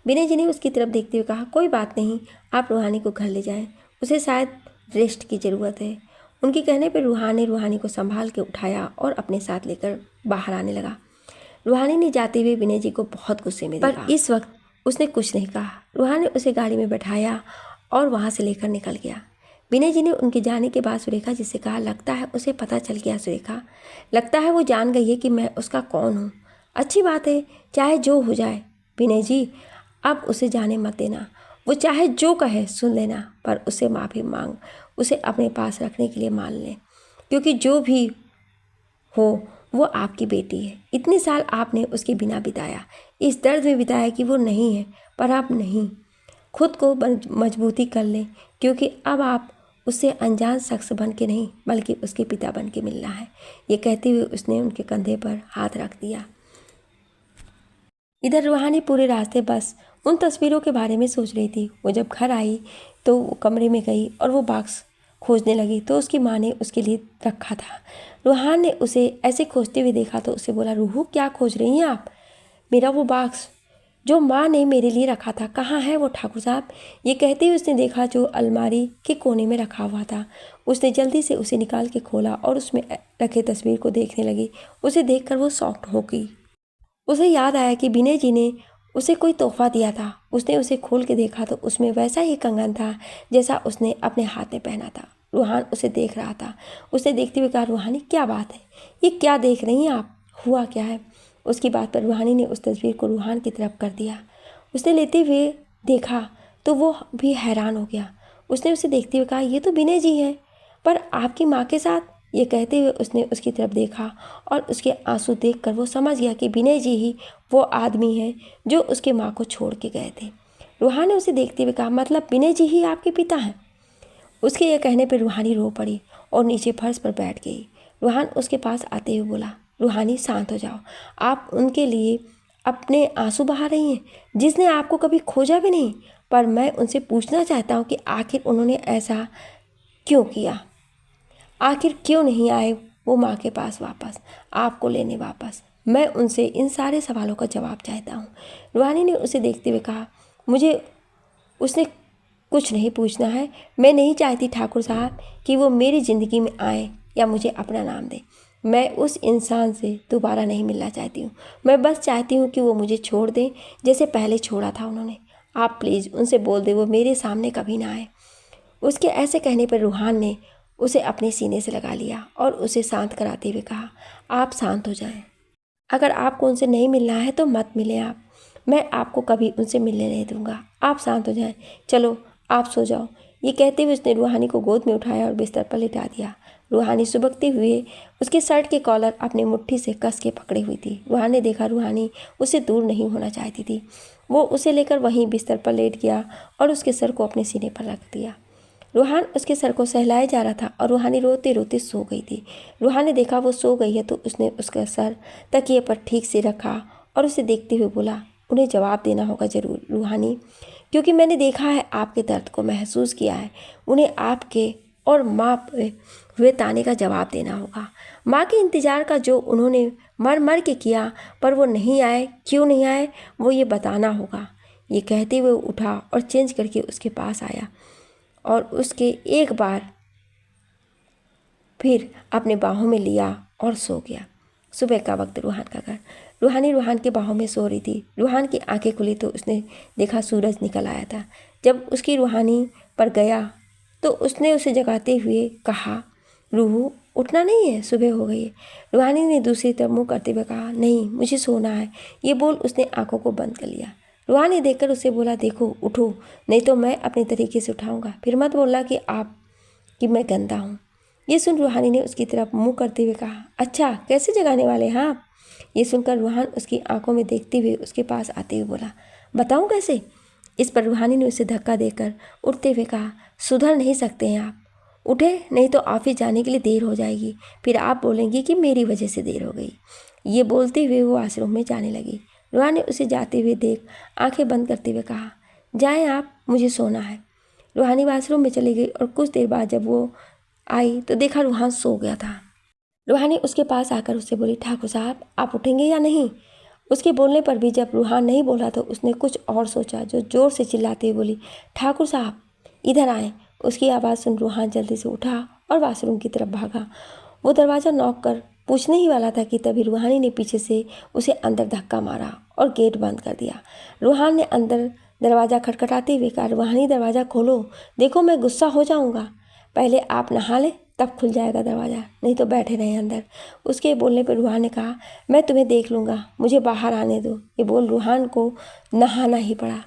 विनय जी ने उसकी तरफ देखते हुए कहा, कोई बात नहीं, आप रूहानी को घर ले जाएं, उसे शायद रेस्ट की ज़रूरत है। उनके कहने पर रूहानी को संभाल के उठाया और अपने साथ लेकर बाहर आने लगा। रूहानी ने जाते हुए विनय जी को बहुत गुस्से में देखा, पर इस वक्त उसने कुछ नहीं कहा। रूहानी ने उसे गाड़ी में बैठाया और वहाँ से लेकर निकल गया। विनय जी ने उनके जाने के बाद सुरेखा जी से कहा, लगता है उसे पता चल गया सुरेखा, लगता है वो जान गई है कि मैं उसका कौन हूँ। अच्छी बात है, चाहे जो हो जाए विनय जी, अब उसे जाने मत देना। वो चाहे जो कहे सुन लेना, पर उससे माफ़ी मांग, उसे अपने पास रखने के लिए मान लें, क्योंकि जो भी हो वो आपकी बेटी है। इतने साल आपने उसके बिना बिताया, इस दर्द में बिताया कि वो नहीं है, पर आप नहीं, खुद को मजबूती कर लें, क्योंकि अब आप उससे अनजान शख्स बन के नहीं बल्कि उसके पिता बन के मिलना है। ये कहते हुए उसने उनके कंधे पर हाथ रख दिया। इधर रूहानी पूरे रास्ते बस उन तस्वीरों के बारे में सोच रही थी। वो जब घर आई तो वो कमरे में गई और वो बॉक्स खोजने लगी तो उसकी माँ ने उसके लिए रखा था। रूहान ने उसे ऐसे खोजते हुए देखा तो उसे बोला, रूहू क्या खोज रही हैं आप? मेरा वो बॉक्स जो माँ ने मेरे लिए रखा था, कहाँ है वो ठाकुर साहब? ये कहते हुए उसने देखा जो अलमारी के कोने में रखा हुआ था। उसने जल्दी से उसे निकाल के खोला और उसमें रखे तस्वीर को देखने लगी। उसे देखकर वो शॉक्ड हो गई। उसे याद आया कि विनय जी ने उसे कोई तोहफा दिया था। उसने उसे खोल के देखा तो उसमें वैसा ही कंगन था जैसा उसने अपने हाथ में पहना था। रूहान उसे देख रहा था। उसने देखते हुए कहा, रूहानी क्या बात है, ये क्या देख रही हैं आप? हुआ क्या है? उसकी बात पर रूहानी ने उस तस्वीर को रूहान की तरफ कर दिया। उसने लेते हुए देखा तो वो भी हैरान हो गया। उसने उसे देखते हुए कहा, ये तो विनय जी हैं, पर आपकी माँ के साथ। ये कहते हुए उसने उसकी तरफ देखा और उसके आंसू देखकर वो समझ गया कि विनय जी ही वो आदमी है जो उसके माँ को छोड़ के गए थे। रूहान ने उसे देखते हुए कहा, मतलब विनय जी ही आपके पिता हैं? उसके ये कहने पर रूहानी रो पड़ी और नीचे फर्श पर बैठ गई। रूहान उसके पास आते हुए बोला, रूहानी शांत हो जाओ, आप उनके लिए अपने आंसू बहा रही हैं जिसने आपको कभी खोजा भी नहीं। पर मैं उनसे पूछना चाहता हूँ कि आखिर उन्होंने ऐसा क्यों किया? आखिर क्यों नहीं आए वो माँ के पास वापस, आपको लेने वापस? मैं उनसे इन सारे सवालों का जवाब चाहता हूँ। रूहानी ने उसे देखते हुए कहा, मुझे उसने कुछ नहीं पूछना है। मैं नहीं चाहती ठाकुर साहब कि वो मेरी ज़िंदगी में आए या मुझे अपना नाम दे। मैं उस इंसान से दोबारा नहीं मिलना चाहती हूँ। मैं बस चाहती हूँ कि वो मुझे छोड़ दें जैसे पहले छोड़ा था उन्होंने। आप प्लीज़ उनसे बोल दें वो मेरे सामने कभी ना आए। उसके ऐसे कहने पर रूहान ने उसे अपने सीने से लगा लिया और उसे शांत कराते हुए कहा, आप शांत हो जाएं। अगर आपको उनसे नहीं मिलना है तो मत मिलें आप, मैं आपको कभी उनसे मिलने नहीं दूंगा। आप शांत हो जाएं, चलो आप सो जाओ। ये कहते हुए उसने रूहानी को गोद में उठाया और बिस्तर पर लिटा दिया। रूहानी सुबकते हुए उसके शर्ट के कॉलर अपनी मुट्ठी से कस के पकड़ी हुई थी। रूहान ने देखा रूहानी उससे दूर नहीं होना चाहती थी। वो उसे लेकर वहीं बिस्तर पर लेट गया और उसके सर को अपने सीने पर रख दिया। रूहान उसके सर को सहलाया जा रहा था और रूहानी रोते रोते सो गई थी। रूहान ने देखा वो सो गई है तो उसने उसका सर तकिए पर ठीक से रखा और उसे देखते हुए बोला, उन्हें जवाब देना होगा ज़रूर रूहानी, क्योंकि मैंने देखा है, आपके दर्द को महसूस किया है। उन्हें आपके और माँ पे हुए ताने का जवाब देना होगा। माँ के इंतज़ार का जो उन्होंने मर मर के किया, पर वो नहीं आए, क्यों नहीं आए, वो ये बताना होगा। ये कहते हुए उठा और चेंज करके उसके पास आया और उसके एक बार फिर अपने बाहों में लिया और सो गया। सुबह का वक्त रूहान का घर। रूहानी रूहान के बाहों में सो रही थी। रूहान की आंखें खुली तो उसने देखा सूरज निकल आया था। जब उसकी रूहानी पर गया तो उसने उसे जगाते हुए कहा, रूहू उठना नहीं है, सुबह हो गई है। रूहानी ने दूसरी तरफ मुँह करते हुए कहा, नहीं मुझे सोना है। ये बोल उसने आंखों को बंद कर लिया। रूहानी देखकर उसे बोला, देखो उठो, नहीं तो मैं अपने तरीके से उठाऊंगा, फिर मत बोलना कि मैं गंदा हूँ। ये सुन रूहानी ने उसकी तरफ मुंह करते हुए कहा, अच्छा कैसे जगाने वाले हैं आप? ये सुनकर रूहान उसकी आंखों में देखते हुए उसके पास आते हुए बोला, बताऊं कैसे? इस पर रूहानी ने उसे धक्का देकर उठते हुए कहा, सुधर नहीं सकते हैं आप? उठे, नहीं तो ऑफिस जाने के लिए देर हो जाएगी, फिर आप बोलेंगी कि मेरी वजह से देर हो गई। ये बोलते हुए वो वॉशरूम में जाने लगी। रूहान ने उसे जाते हुए देख आंखें बंद करते हुए कहा, जाएं आप, मुझे सोना है। रूहानी वॉशरूम में चली गई और कुछ देर बाद जब वो आई तो देखा रूहान सो गया था। रूहानी उसके पास आकर उससे बोली, ठाकुर साहब आप उठेंगे या नहीं? उसके बोलने पर भी जब रूहान नहीं बोला तो उसने कुछ और सोचा, जो ज़ोर से चिल्लाते हुए बोली, ठाकुर साहब इधर आए। उसकी आवाज़ सुन रूहान जल्दी से उठा और वाशरूम की तरफ भागा। वो दरवाज़ा नॉक कर पूछने ही वाला था कि तभी रूहानी ने पीछे से उसे अंदर धक्का मारा और गेट बंद कर दिया। रूहान ने अंदर दरवाज़ा खटखटाते हुए कहा, रूहानी दरवाज़ा खोलो, देखो मैं गुस्सा हो जाऊँगा। पहले आप नहा लें तब खुल जाएगा दरवाज़ा, नहीं तो बैठे रहें अंदर। उसके बोलने पर रूहान ने कहा, मैं तुम्हें देख लूँगा, मुझे बाहर आने दो। ये बोल रूहान को नहाना ही पड़ा।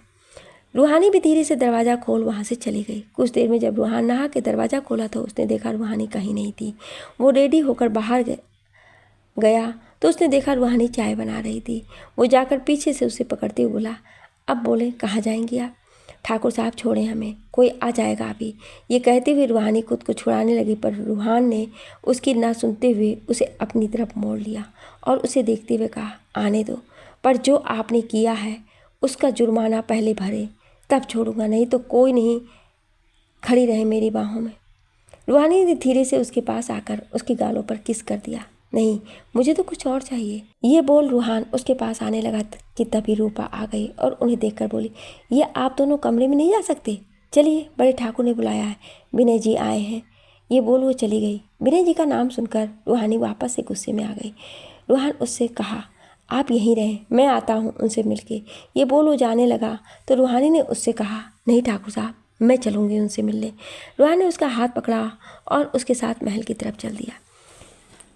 रूहानी भी धीरे से दरवाज़ा खोल वहाँ से चली गई। कुछ देर में जब रूहान नहा के दरवाज़ा खोला तो उसने देखा रूहानी कहीं नहीं थी। वो रेडी होकर बाहर गया तो उसने देखा रूहानी चाय बना रही थी। वो जाकर पीछे से उसे पकड़ते हुए बोला, अब बोले कहाँ जाएंगी आप? ठाकुर साहब छोड़ें हमें, कोई आ जाएगा अभी। ये कहते हुए रूहानी खुद को छुड़ाने लगी, पर रूहान ने उसकी ना सुनते हुए उसे अपनी तरफ मोड़ लिया और उसे देखते हुए कहा, आने दो, पर जो आपने किया है उसका जुर्माना पहले भरे, तब छोड़ूंगा, नहीं तो कोई नहीं खड़ी रहे मेरी बाहों में। रूहानी ने धीरे से उसके पास आकर उसके गालों पर किस कर दिया। नहीं, मुझे तो कुछ और चाहिए, ये बोल रूहान उसके पास आने लगा कि तभी रूपा आ गई और उन्हें देखकर बोली, ये आप दोनों कमरे में नहीं जा सकते? चलिए, बड़े ठाकुर ने बुलाया है, विनय जी आए हैं। ये बोल वो चली गई। विनय जी का नाम सुनकर रूहानी वापस से गुस्से में आ गई। रूहान उससे कहा, आप यहीं रहें, मैं आता हूँ उनसे मिलके। ये बोल वो जाने लगा तो रूहानी ने उससे कहा, नहीं ठाकुर साहब, मैं चलूँगी उनसे मिलने। रूहानी ने उसका हाथ पकड़ा और उसके साथ महल की तरफ चल दिया।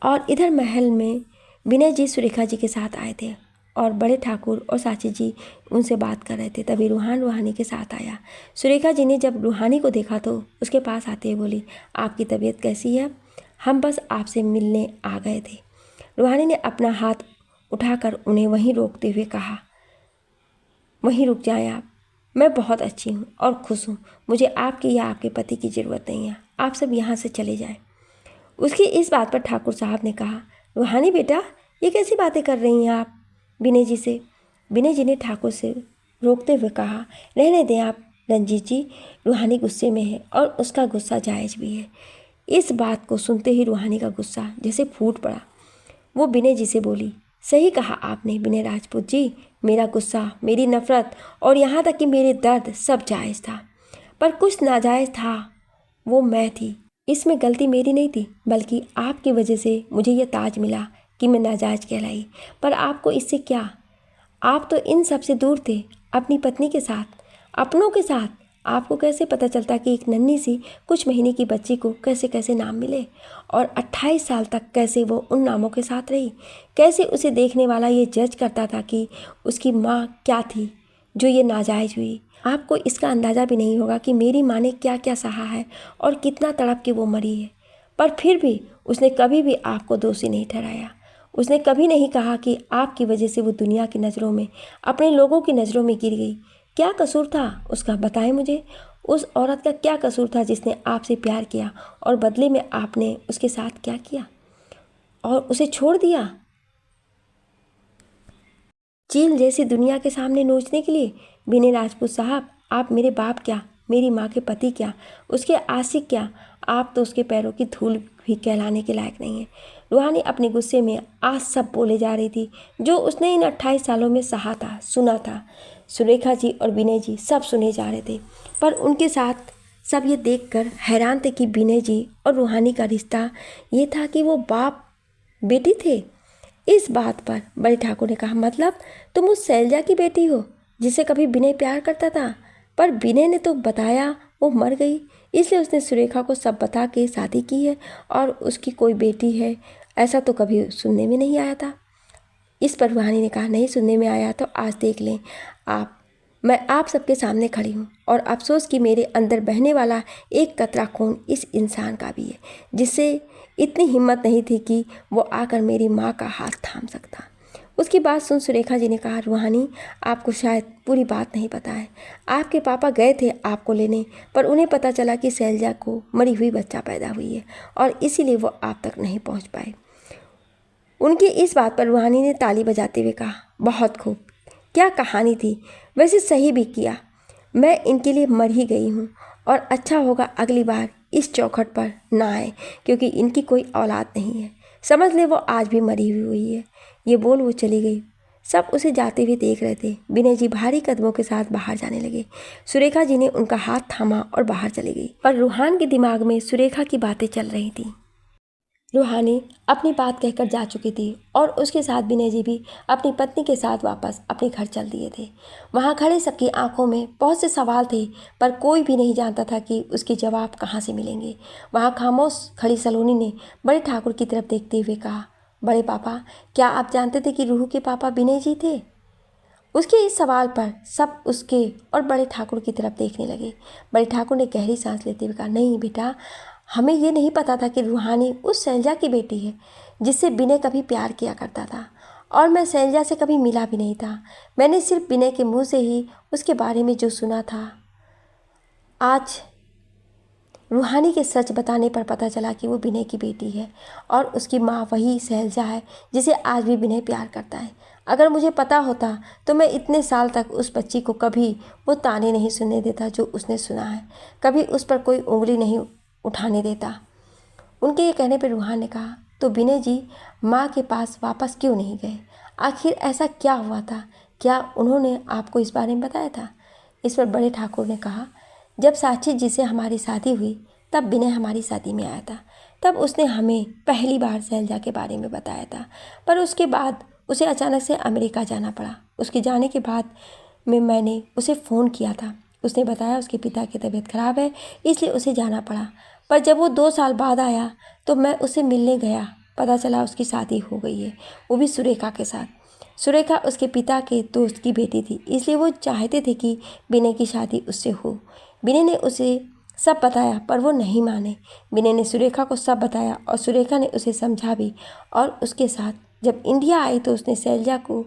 और इधर महल में विनय जी सुरेखा जी के साथ आए थे और बड़े ठाकुर और साची जी उनसे बात कर रहे थे। तभी रूहान रूहानी के साथ आया। सुरेखा जी ने जब रूहानी को देखा तो उसके पास आते हुए बोली, आपकी तबीयत कैसी है? हम बस आपसे मिलने आ गए थे। रूहानी ने अपना हाथ उठाकर उन्हें वहीं रोकते हुए कहा, वहीं रुक जाएं आप, मैं बहुत अच्छी हूँ और खुश हूँ, मुझे आपकी या आपके पति की ज़रूरत नहीं है, आप सब यहाँ से चले जाएं। उसकी इस बात पर ठाकुर साहब ने कहा, रूहानी बेटा, ये कैसी बातें कर रही हैं आप विनय जी से? विनय जी ने ठाकुर से रोकते हुए कहा, रहने दें आप रंजीत जी, रूहानी गुस्से में है और उसका गुस्सा जायज़ भी है। इस बात को सुनते ही रूहानी का गुस्सा जैसे फूट पड़ा। वो विनय जी से बोली, सही कहा आपने विनय राजपूत जी, मेरा गुस्सा, मेरी नफ़रत और यहाँ तक कि मेरे दर्द सब जायज़ था, पर कुछ नाजायज़ था, वो मैं थी। इसमें गलती मेरी नहीं थी, बल्कि आपकी वजह से मुझे यह ताज मिला कि मैं नाजायज़ कहलाई। पर आपको इससे क्या? आप तो इन सब से दूर थे, अपनी पत्नी के साथ, अपनों के साथ। आपको कैसे पता चलता कि एक नन्ही सी कुछ महीने की बच्ची को कैसे कैसे नाम मिले और 28 साल तक कैसे वो उन नामों के साथ रही? कैसे उसे देखने वाला ये जज करता था कि उसकी माँ क्या थी जो ये नाजायज़ हुई? आपको इसका अंदाज़ा भी नहीं होगा कि मेरी माँ ने क्या क्या सहा है और कितना तड़प के वो मरी है। पर फिर भी उसने कभी भी आपको दोषी नहीं ठहराया। उसने कभी नहीं कहा कि आपकी वजह से वो दुनिया की नज़रों में, अपने लोगों की नज़रों में गिर गई। क्या कसूर था उसका, बताएं मुझे। उस औरत का क्या कसूर था जिसने आपसे प्यार किया और बदले में आपने उसके साथ क्या किया और उसे छोड़ दिया चील जैसी दुनिया के सामने नोचने के लिए? विनय राजपूत साहब, आप मेरे बाप क्या, मेरी माँ के पति क्या, उसके आशिक क्या, आप तो उसके पैरों की धूल भी कहलाने के लायक नहीं है। रूहानी अपने गुस्से में आज सब बोले जा रही थी जो उसने इन 28 सालों में सहा था, सुना था। सुरेखा जी और विनय जी सब सुने जा रहे थे, पर उनके साथ सब ये देखकर हैरान थे कि विनय जी और रूहानी का रिश्ता ये था कि वो बाप बेटी थे। इस बात पर बड़े ठाकुर ने कहा, मतलब तुम उस शैलजा की बेटी हो जिसे कभी विनय प्यार करता था? पर विनय ने तो बताया वो मर गई, इसलिए उसने सुरेखा को सब बता के शादी की है और उसकी कोई बेटी है, ऐसा तो कभी सुनने में नहीं आया था। इस पर रूहानी ने कहा, नहीं सुनने में आया तो आज देख लें आप, मैं आप सबके सामने खड़ी हूँ और अफसोस कि मेरे अंदर बहने वाला एक कतरा खून इस इंसान का भी है जिससे इतनी हिम्मत नहीं थी कि वो आकर मेरी माँ का हाथ थाम सकता। उसकी बात सुन सुरेखा जी ने कहा, रूहानी, आपको शायद पूरी बात नहीं पता है। आपके पापा गए थे आपको लेने, पर उन्हें पता चला कि शैलजा को मरी हुई बच्चा पैदा हुई है और इसीलिए वो आप तक नहीं पहुंच पाए। उनकी इस बात पर रूहानी ने ताली बजाते हुए कहा, बहुत खूब, क्या कहानी थी, वैसे सही भी किया। मैं इनके लिए मर ही गई हूँ और अच्छा होगा अगली बार इस चौखट पर ना आए, क्योंकि इनकी कोई औलाद नहीं है। समझ ले वो आज भी मरी हुई है। ये बोल वो चली गई। सब उसे जाते हुए देख रहे थे। विनय जी भारी कदमों के साथ बाहर जाने लगे। सुरेखा जी ने उनका हाथ थामा और बाहर चली गई। पर रूहान के दिमाग में सुरेखा की बातें चल रही थी। रूहानी अपनी बात कहकर जा चुकी थी और उसके साथ विनय जी भी अपनी पत्नी के साथ वापस अपने घर चल दिए थे। वहाँ खड़े सबकी आंखों में बहुत से सवाल थे, पर कोई भी नहीं जानता था कि उसके जवाब कहाँ से मिलेंगे। वहाँ खामोश खड़ी सलोनी ने बड़े ठाकुर की तरफ देखते हुए कहा, बड़े पापा, क्या आप जानते थे कि रूहू के पापा विनय जी थे? उसके इस सवाल पर सब उसके और बड़े ठाकुर की तरफ देखने लगे। बड़े ठाकुर ने गहरी सांस लेते हुए कहा, नहीं बेटा, हमें ये नहीं पता था कि रूहानी उस शैलजा की बेटी है जिससे विनय कभी प्यार किया करता था, और मैं शैलजा से कभी मिला भी नहीं था। मैंने सिर्फ विनय के मुंह से ही उसके बारे में जो सुना था। आज रूहानी के सच बताने पर पता चला कि वो विनय की बेटी है और उसकी माँ वही शैलजा है जिसे आज भी विनय प्यार करता है। अगर मुझे पता होता तो मैं इतने साल तक उस बच्ची को कभी वो ताने नहीं सुनने देता जो उसने सुना है, कभी उस पर कोई उंगली नहीं उठाने देता। उनके ये कहने पर रूहान ने कहा, तो विनय जी माँ के पास वापस क्यों नहीं गए? आखिर ऐसा क्या हुआ था? क्या उन्होंने आपको इस बारे में बताया था? इस पर बड़े ठाकुर ने कहा, जब साक्षी जी से हमारी शादी हुई तब विनय हमारी शादी में आया था। तब उसने हमें पहली बार शैलजा के बारे में बताया था, पर उसके बाद उसे अचानक से अमेरिका जाना पड़ा। उसके जाने के बाद में मैंने उसे फ़ोन किया था। उसने बताया उसके पिता की तबीयत खराब है, इसलिए उसे जाना पड़ा। पर जब वो 2 साल बाद आया तो मैं उसे मिलने गया। पता चला उसकी शादी हो गई है, वो भी सुरेखा के साथ। सुरेखा उसके पिता के दोस्त की बेटी थी, इसलिए वो चाहते थे कि विनय की शादी उससे हो। विनय ने उसे सब बताया पर वो नहीं माने। विनय ने सुरेखा को सब बताया और सुरेखा ने उसे समझा भी, और उसके साथ जब इंडिया आई तो उसने शैलजा को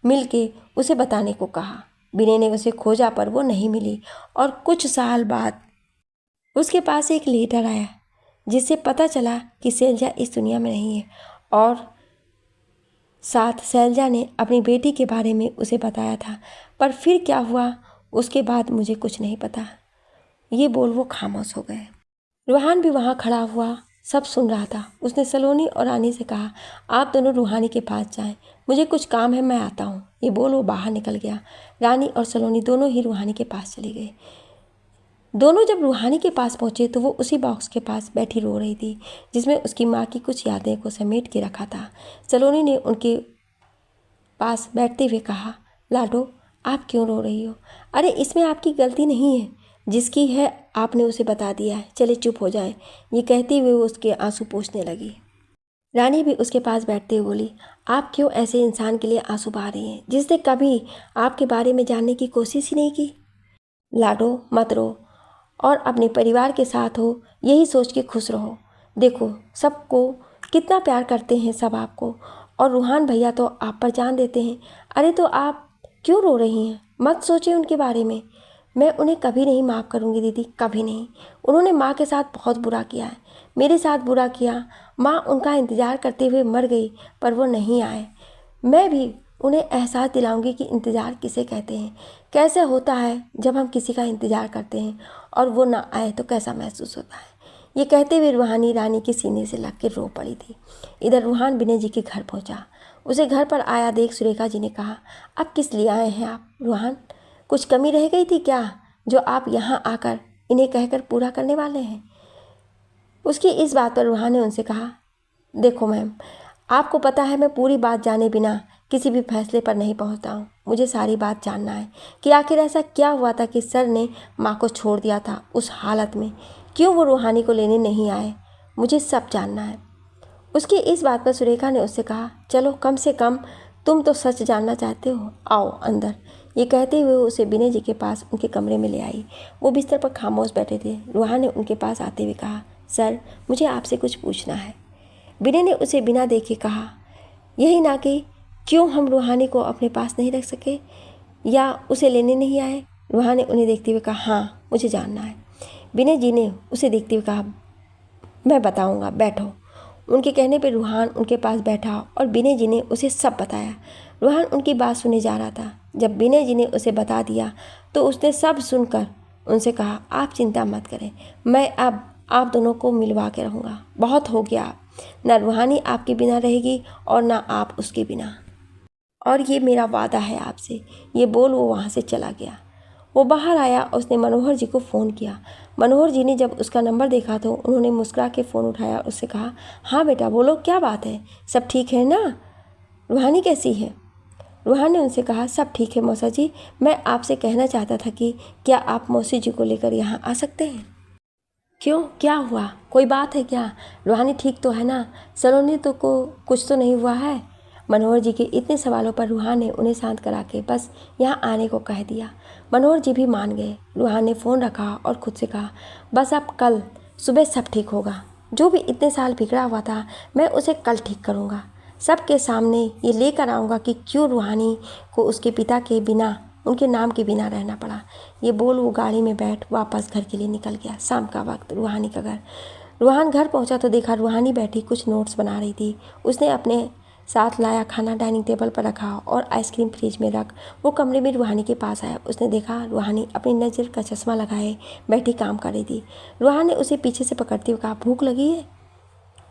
मिल के उसे बताने को कहा। विनय ने उसे खोजा पर वो नहीं मिली, और कुछ साल बाद उसके पास एक लेटर आया जिससे पता चला कि शैलजा इस दुनिया में नहीं है, और साथ शैलजा ने अपनी बेटी के बारे में उसे बताया था। पर फिर क्या हुआ उसके बाद मुझे कुछ नहीं पता। ये बोल वो खामोश हो गए। रूहान भी वहाँ खड़ा हुआ सब सुन रहा था। उसने सलोनी और रानी से कहा, आप दोनों रूहानी के पास जाएं, मुझे कुछ काम है, मैं आता हूँ। ये बोल वो बाहर निकल गया। रानी और सलोनी दोनों ही रूहानी के पास चली गई। दोनों जब रूहानी के पास पहुँचे तो वो उसी बॉक्स के पास बैठी रो रही थी जिसमें उसकी माँ की कुछ यादें को समेट के रखा था। सलोनी ने उनके पास बैठते हुए कहा, लाडो, आप क्यों रो रही हो? अरे इसमें आपकी गलती नहीं है, जिसकी है आपने उसे बता दिया है, चले चुप हो जाए। ये कहते हुए वो उसके आंसू पोंछने लगी। रानी भी उसके पास बैठते हुए बोली, आप क्यों ऐसे इंसान के लिए आंसू बहा रही हैं जिसने कभी आपके बारे में जानने की कोशिश ही नहीं की? लाडो, मत रो और अपने परिवार के साथ हो यही सोच के खुश रहो। देखो सबको कितना प्यार करते हैं सब आपको, और रूहान भैया तो आप पर जान देते हैं। अरे तो आप क्यों रो रही हैं? मत सोचिए उनके बारे में। मैं उन्हें कभी नहीं माफ़ करूँगी दीदी, कभी नहीं। उन्होंने माँ के साथ बहुत बुरा किया है, मेरे साथ बुरा किया। माँ उनका इंतज़ार करते हुए मर गई पर वो नहीं आए। मैं भी उन्हें एहसास दिलाऊंगी कि इंतज़ार किसे कहते हैं, कैसे होता है जब हम किसी का इंतज़ार करते हैं और वो ना आए तो कैसा महसूस होता है। ये कहते हुए रूहानी रानी के सीने से लग के रो पड़ी थी। इधर रूहान विनय जी के घर पहुंचा। उसे घर पर आया देख सुरेखा जी ने कहा, अब किस लिए आए हैं आप रूहान? कुछ कमी रह गई थी क्या जो आप यहाँ आकर इन्हें कहकर पूरा करने वाले हैं? उसकी इस बात पर रूहान ने उनसे कहा, देखो मैम, आपको पता है मैं पूरी बात जाने बिना किसी भी फैसले पर नहीं पहुंचता हूँ। मुझे सारी बात जानना है कि आखिर ऐसा क्या हुआ था कि सर ने माँ को छोड़ दिया था उस हालत में। क्यों वो रूहानी को लेने नहीं आए? मुझे सब जानना है। उसकी इस बात पर सुरेखा ने उससे कहा, चलो कम से कम तुम तो सच जानना चाहते हो, आओ अंदर। ये कहते हुए उसे विनय जी के पास उनके कमरे में ले आई। वो बिस्तर पर खामोश बैठे थे। रूहान ने उनके पास आते हुए कहा, सर मुझे आपसे कुछ पूछना है। विनय ने उसे बिना देखे कहा, यही ना कि क्यों हम रूहानी को अपने पास नहीं रख सके या उसे लेने नहीं आए? रूहान ने उन्हें देखते हुए कहा, हाँ मुझे जानना है। विनय जी ने उसे देखते हुए कहा, मैं बताऊंगा, बैठो। उनके कहने पर रूहान उनके पास बैठा और विनय जी ने उसे सब बताया। रूहान उनकी बात सुने जा रहा था। जब विनय जी ने उसे बता दिया तो उसने सब सुनकर उनसे कहा, आप चिंता मत करें, मैं अब आप दोनों को मिलवा के रहूँगा। बहुत हो गया, ना रूहानी आपके बिना रहेगी और ना आप उसके बिना, और ये मेरा वादा है आपसे। ये बोल वो वहाँ से चला गया। वो बाहर आया, उसने मनोहर जी को फ़ोन किया। मनोहर जी ने जब उसका नंबर देखा तो उन्होंने मुस्कुरा के फ़ोन उठाया और उससे कहा, हाँ बेटा बोलो, क्या बात है, सब ठीक है ना, रूहानी कैसी है? रूहानी ने उनसे कहा, सब ठीक है मौसा जी, मैं आपसे कहना चाहता था कि क्या आप मौसी जी को लेकर यहाँ आ सकते हैं? क्यों, क्या हुआ, कोई बात है क्या? रूहानी ठीक तो है ना? सलोनी तो को कुछ तो नहीं हुआ है? मनोहर जी के इतने सवालों पर रूहान ने उन्हें शांत करा के बस यहाँ आने को कह दिया। मनोहर जी भी मान गए। रूहान ने फ़ोन रखा और खुद से कहा, बस अब कल सुबह सब ठीक होगा। जो भी इतने साल बिगड़ा हुआ था मैं उसे कल ठीक करूँगा। सबके सामने ये लेकर आऊँगा कि क्यों रूहानी को उसके पिता के बिना, उनके नाम के बिना रहना पड़ा। ये बोल वो गाड़ी में बैठ वापस घर के लिए निकल गया। शाम का वक्त, रूहानी का घर। रूहान घर पहुंचा तो देखा रूहानी बैठी कुछ नोट्स बना रही थी। उसने अपने साथ लाया खाना डाइनिंग टेबल पर रखा और आइसक्रीम फ्रिज में रख वो कमरे में रूहानी के पास आया। उसने देखा रूहानी अपनी नज़र का चश्मा लगाए बैठी काम कर रही थी। रूहान ने उसे पीछे से पकड़ते हुए कहा, भूख लगी है?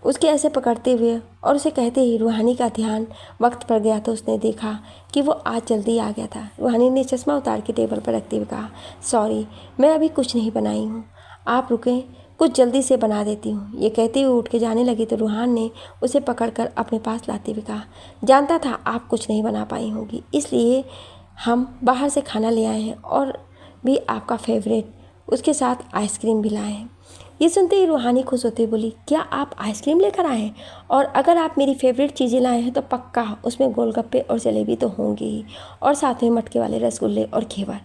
उसके ऐसे पकड़ते हुए और उसे कहते ही रूहानी का ध्यान वक्त पर गया तो उसने देखा कि वो आज जल्दी आ गया था। रूहानी ने चश्मा उतार के टेबल पर रखते हुए कहा, सॉरी मैं अभी कुछ नहीं बनाई हूँ, आप रुकें, कुछ जल्दी से बना देती हूँ। ये कहते हुए उठ के जाने लगी तो रूहान ने उसे पकड़कर अपने पास लाते हुए कहा, जानता था आप कुछ नहीं बना पाई होंगी, इसलिए हम बाहर से खाना ले आए हैं और भी आपका फेवरेट, उसके साथ आइसक्रीम भी लाए हैं। ये सुनते ही रूहानी खुश होते बोली, क्या आप आइसक्रीम लेकर आए हैं? और अगर आप मेरी फेवरेट चीज़ें लाए हैं तो पक्का उसमें गोलगप्पे और जलेबी तो होंगे ही, और साथ में मटके वाले रसगुल्ले और घेवर।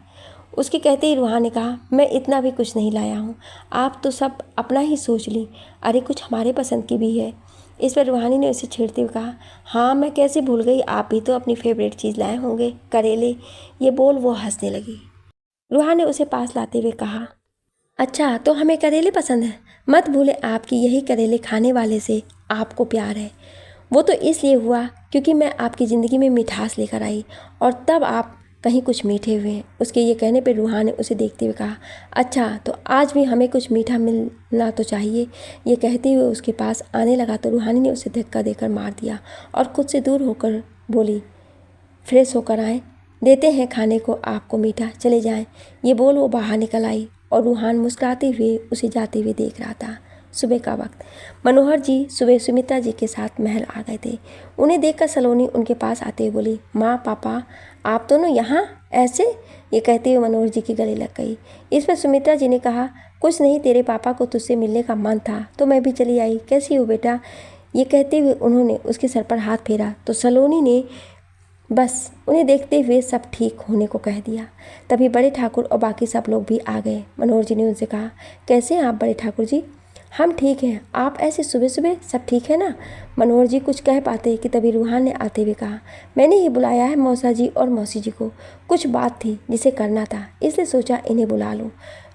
उसके कहते ही रूहानी ने कहा, मैं इतना भी कुछ नहीं लाया हूँ, आप तो सब अपना ही सोच ली, अरे कुछ हमारे पसंद की भी है। इस पर रूहानी ने उसे छेड़ते हुए कहा, हाँ मैं कैसे भूल गई, आप भी तो अपनी फेवरेट चीज़ लाए होंगे, करेले। ये बोल वो हंसने लगी। रूहानी ने उसे पास लाते हुए कहा, अच्छा तो हमें करेले पसंद है, मत भूलें आपकी यही करेले खाने वाले से आपको प्यार है। वो तो इसलिए हुआ क्योंकि मैं आपकी ज़िंदगी में मिठास लेकर आई और तब आप कहीं कुछ मीठे हुए। उसके ये कहने पर रूहान ने उसे देखते हुए कहा, अच्छा तो आज भी हमें कुछ मीठा मिलना तो चाहिए। ये कहते हुए उसके पास आने लगा तो रूहानी ने उसे धक्का देकर मार दिया और खुद से दूर होकर बोली, फ्रेश होकर आए, देते हैं खाने को आपको मीठा, चले जाएं। ये बोल वो बाहर निकल आई और रूहान मुस्कुराते हुए उसे जाते हुए देख रहा था। सुबह का वक्त। मनोहर जी सुबह सुमित्रा जी के साथ महल आ गए थे। उन्हें देखकर सलोनी उनके पास आते हुए बोली, माँ पापा आप दोनों यहाँ ऐसे? ये कहते हुए मनोहर जी के गले लग गई। इस पर सुमित्रा जी ने कहा, कुछ नहीं, तेरे पापा को तुझसे मिलने का मन था तो मैं भी चली आई, कैसी हो बेटा? ये कहते हुए उन्होंने उसके सर पर हाथ फेरा तो सलोनी ने बस उन्हें देखते हुए सब ठीक होने को कह दिया। तभी बड़े ठाकुर और बाकी सब लोग भी आ गए। मनोहर जी ने उनसे कहा, कैसे हैं आप बड़े ठाकुर जी? हम ठीक हैं, आप ऐसे सुबह सुबह, सब ठीक है ना? मनोहर जी कुछ कह पाते कि तभी रूहान ने आते हुए कहा, मैंने ये बुलाया है मौसा जी और मौसी जी को, कुछ बात थी जिसे करना था, इसलिए सोचा इन्हें बुला लूँ।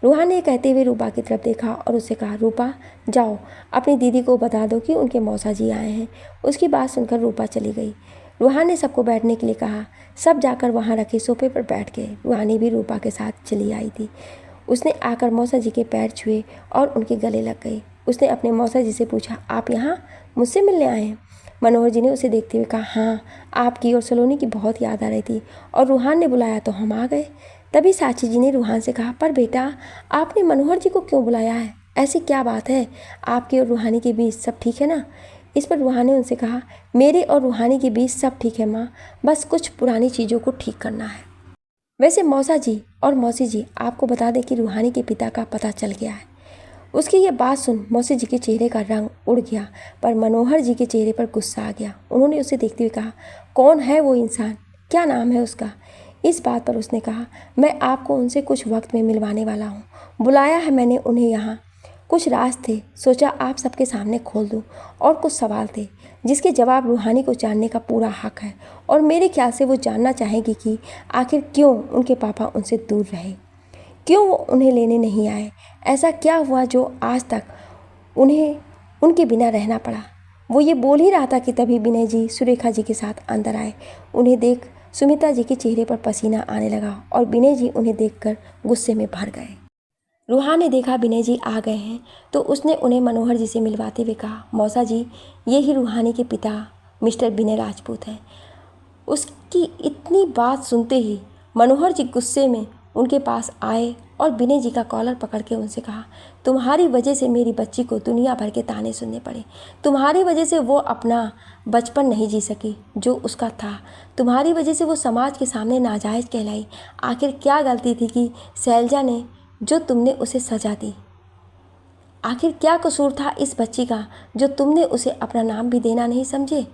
रूहान ने कहते हुए रूपा की तरफ देखा और उससे कहा, रूपा जाओ अपनी दीदी को बता दो कि उनके मौसा जी आए हैं। उसकी बात सुनकर रूपा चली गई। रूहान ने सबको बैठने के लिए कहा। सब जाकर वहाँ रखे सोफे पर बैठ गए। रूहानी भी रूपा के साथ चली आई थी। उसने आकर मौसा जी के पैर छुए और उनके गले लग गई। उसने अपने मौसा जी से पूछा, आप यहाँ मुझसे मिलने आए हैं? मनोहर जी ने उसे देखते हुए कहा, हाँ आपकी और सलोनी की बहुत याद आ रही थी और रूहान ने बुलाया तो हम आ गए। तभी साची जी ने रूहान से कहा, पर बेटा आपने मनोहर जी को क्यों बुलाया है? ऐसी क्या बात है? आपकी और रूहानी के बीच सब ठीक है ना? इस पर रूहान ने उनसे कहा, मेरे और रूहानी के बीच सब ठीक है माँ, बस कुछ पुरानी चीज़ों को ठीक करना है। वैसे मौसा जी और मौसी जी आपको बता दें कि रूहानी के पिता का पता चल गया है। उसकी ये बात सुन मौसी जी के चेहरे का रंग उड़ गया, पर मनोहर जी के चेहरे पर गुस्सा आ गया। उन्होंने उसे देखते हुए कहा, कौन है वो इंसान, क्या नाम है उसका? इस बात पर उसने कहा, मैं आपको उनसे कुछ वक्त में मिलवाने वाला हूँ, बुलाया है मैंने उन्हें यहाँ। कुछ राज थे, सोचा आप सबके सामने खोल दूँ, और कुछ सवाल थे जिसके जवाब रूहानी को जानने का पूरा हक है, और मेरे ख्याल से वो जानना चाहेगी कि आखिर क्यों उनके पापा उनसे दूर रहे, क्यों वो उन्हें लेने नहीं आए, ऐसा क्या हुआ जो आज तक उन्हें उनके बिना रहना पड़ा। वो ये बोल ही रहा था कि तभी विनय जी सुरेखा जी के साथ अंदर आए। उन्हें देख सुमित्रा जी के चेहरे पर पसीना आने लगा और विनय जी उन्हें देखकर गुस्से में भर गए। रूहा ने देखा विनय जी आ गए हैं तो उसने उन्हें मनोहर जी से मिलवाते हुए कहा, मौसा जी, ये ही रूहानी के पिता मिस्टर विनय राजपूत हैं। उसकी इतनी बात सुनते ही मनोहर जी गुस्से में उनके पास आए और विनय जी का कॉलर पकड़ के उनसे कहा, तुम्हारी वजह से मेरी बच्ची को दुनिया भर के ताने सुनने पड़े। तुम्हारी वजह से वो अपना बचपन नहीं जी सकी जो उसका था। तुम्हारी वजह से वो समाज के सामने नाजायज़ कहलाई। आखिर क्या गलती थी कि शैलजा ने जो तुमने उसे सज़ा दी? आखिर क्या कसूर था इस बच्ची का जो तुमने उसे अपना नाम भी देना नहीं समझे?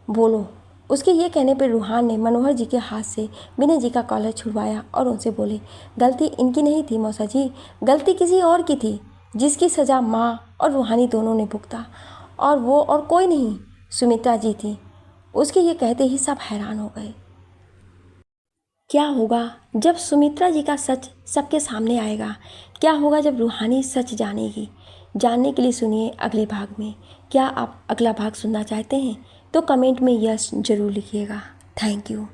बोलो। उसके ये कहने पर रूहान ने मनोहर जी के हाथ से विनय जी का कॉलर छुड़वाया और उनसे बोले, गलती इनकी नहीं थी मौसा जी, गलती किसी और की थी जिसकी सज़ा माँ और रूहानी दोनों ने भुगता, और वो और कोई नहीं, सुमित्रा जी थी। उसके ये कहते ही सब हैरान हो गए। क्या होगा जब सुमित्रा जी का सच सबके सामने आएगा? क्या होगा जब रूहानी सच जानेगी? जानने के लिए सुनिए अगले भाग में। क्या आप अगला भाग सुनना चाहते हैं तो कमेंट में यस ज़रूर लिखिएगा। Thank you.